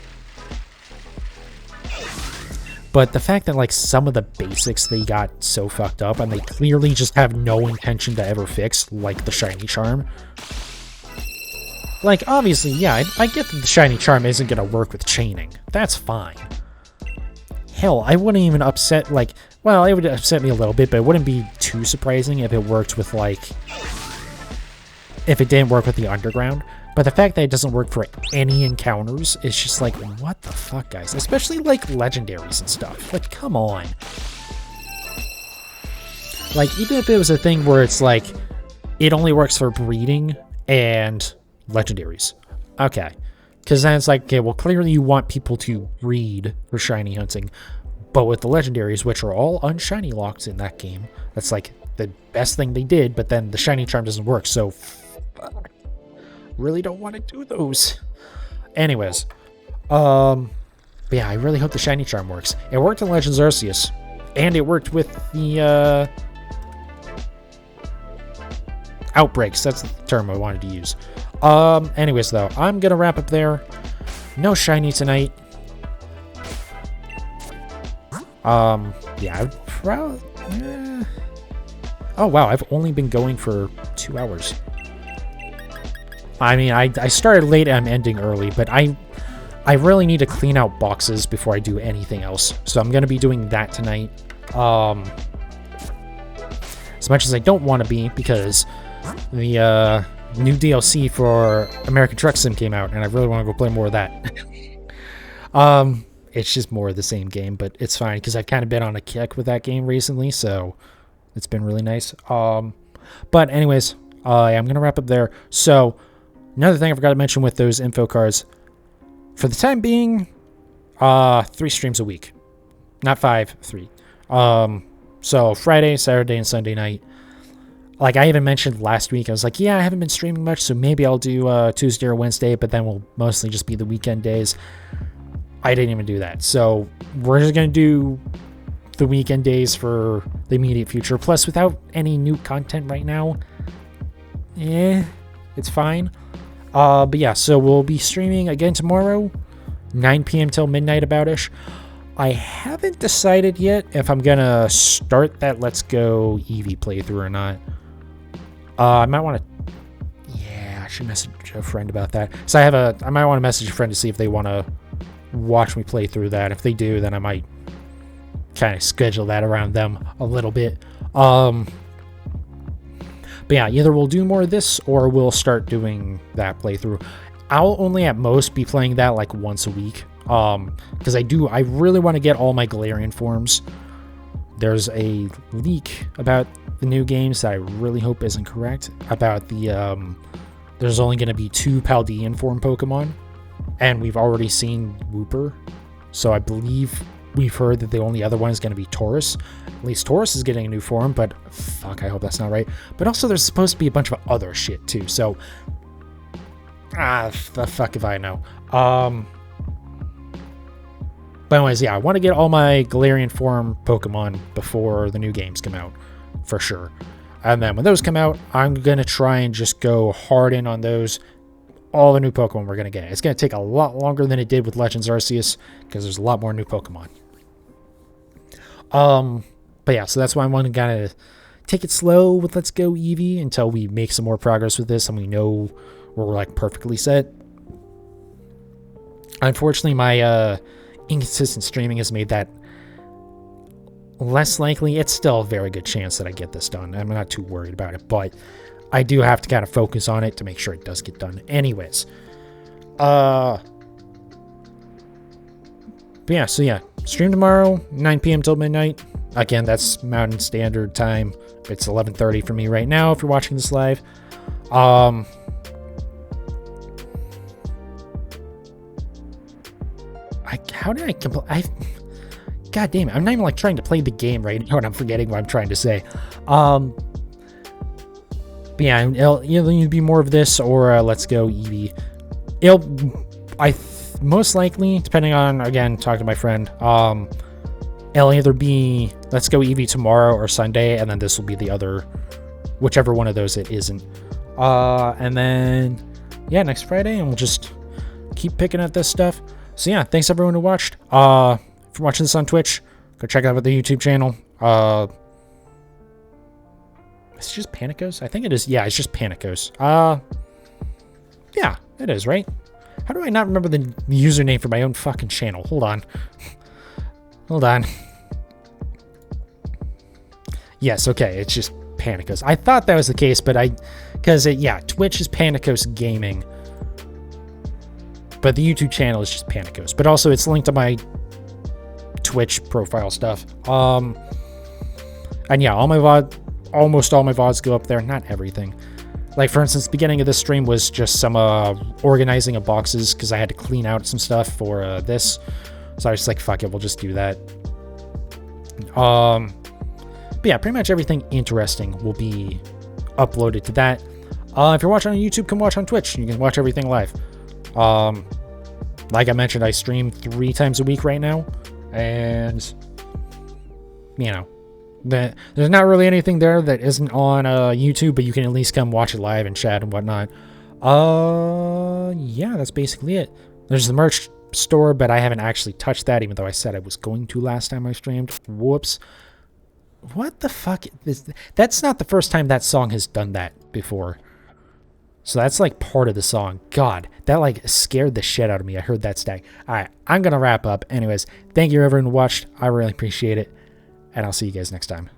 But the fact that like some of the basics they got so fucked up and they clearly just have no intention to ever fix, like the shiny charm. Like obviously, yeah, I get that the shiny charm isn't gonna work with chaining. That's fine. Hell, I wouldn't even upset, like, well, it would upset me a little bit, but it wouldn't be too surprising if it worked with, like, if it didn't work with the underground. But the fact that it doesn't work for any encounters is just like, what the fuck, guys? Especially, like, legendaries and stuff. Like, come on. Like, even if it was a thing where it's like, it only works for breeding and legendaries. Okay. Because then it's like, okay, well, clearly you want people to breed for shiny hunting. But with the legendaries, which are all unshiny locked in that game, that's like the best thing they did, but then the shiny charm doesn't work, so really don't want to do those. Anyways, but yeah, I really hope the shiny charm works. It worked in Legends Arceus, and it worked with the outbreaks. That's the term I wanted to use. Anyways, though, I'm gonna wrap up there. No shiny tonight. Yeah, I'd probably... Oh, wow, I've only been going for 2 hours. I mean, I started late and I'm ending early, but I really need to clean out boxes before I do anything else. So I'm gonna be doing that tonight. As much as I don't want to be, because the, new DLC for American Truck Sim came out, and I really want to go play more of that. It's just more of the same game, but it's fine, because I've kind of been on a kick with that game recently, so it's been really nice. But anyways, I'm going to wrap up there. So, another thing I forgot to mention with those info cards, for the time being, 3 streams a week. Not 5, 3. So, Friday, Saturday, and Sunday night. Like, I even mentioned last week, I was like, yeah, I haven't been streaming much, so maybe I'll do Tuesday or Wednesday, but then we'll mostly just be the weekend days. I didn't even do that. So, we're just going to do the weekend days for the immediate future. Plus, without any new content right now, it's fine. But yeah, so we'll be streaming again tomorrow, 9 p.m. till midnight about-ish. I haven't decided yet if I'm gonna start that Let's Go Eevee playthrough or not. I might want to... Yeah, I should message a friend about that. So I might want to message a friend to see if they want to watch me play through that. If they do, then I might kind of schedule that around them a little bit. But yeah, either we'll do more of this or we'll start doing that playthrough. I'll only at most be playing that like once a week. Because I really want to get all my Galarian forms. There's a leak about the new games that I really hope isn't correct. About the, there's only going to be 2 Paldean form Pokemon. And we've already seen Wooper. So I believe we've heard that the only other one is going to be Taurus. At least Taurus is getting a new form, but fuck, I hope that's not right. But also there's supposed to be a bunch of other shit too. So, the fuck if I know. But anyways, yeah, I want to get all my Galarian form Pokemon before the new games come out, for sure. And then when those come out, I'm going to try and just go hard in on those, all the new Pokemon we're going to get. It's going to take a lot longer than it did with Legends Arceus, because there's a lot more new Pokemon. But yeah, so that's why I want to kind of take it slow with Let's Go Eevee until we make some more progress with this and we know we're like perfectly set. Unfortunately, my inconsistent streaming has made that less likely. It's still a very good chance that I get this done. I'm not too worried about it, but I do have to kind of focus on it to make sure it does get done. Anyways, but yeah, so yeah, stream tomorrow, 9 p.m. till midnight. Again, that's Mountain Standard Time. It's 11:30 for me right now if you're watching this live. How did I complete? God damn it, I'm not even like trying to play the game right now and I'm forgetting what I'm trying to say. But yeah, it'll either be more of this or Let's Go Eevee. Most likely, depending on, again, talking to my friend, it'll either be Let's Go Eevee tomorrow or Sunday, and then this will be the other, whichever one of those it isn't. And then, yeah, next Friday, and we'll just keep picking at this stuff. So yeah, thanks everyone who watched. If you're watching this on Twitch, go check out the YouTube channel. It's just Panicos? I think it is. Yeah, it's just Panicos. Yeah, it is, right? How do I not remember the username for my own fucking channel? Hold on. Hold on. Yes, okay, it's just Panicos. I thought that was the case, but yeah, Twitch is Panicos Gaming. But the YouTube channel is just Panicos. But also, it's linked to my Twitch profile stuff. And yeah, almost all my VODs go up there. Not everything. Like, for instance, the beginning of this stream was just some organizing of boxes because I had to clean out some stuff for this. So I was just like, fuck it, we'll just do that. But yeah, pretty much everything interesting will be uploaded to that. If you're watching on YouTube, come watch on Twitch. You can watch everything live. Like I mentioned, I stream 3 times a week right now. And, you know, there's not really anything there that isn't on YouTube, but you can at least come watch it live and chat and whatnot. Yeah, that's basically it. There's the merch store, but I haven't actually touched that, even though I said I was going to last time I streamed. Whoops. What the fuck? That's not the first time that song has done that before. So that's like part of the song. God, that like scared the shit out of me. I heard that stag. All right, I'm going to wrap up. Anyways, thank you everyone who watched. I really appreciate it. And I'll see you guys next time.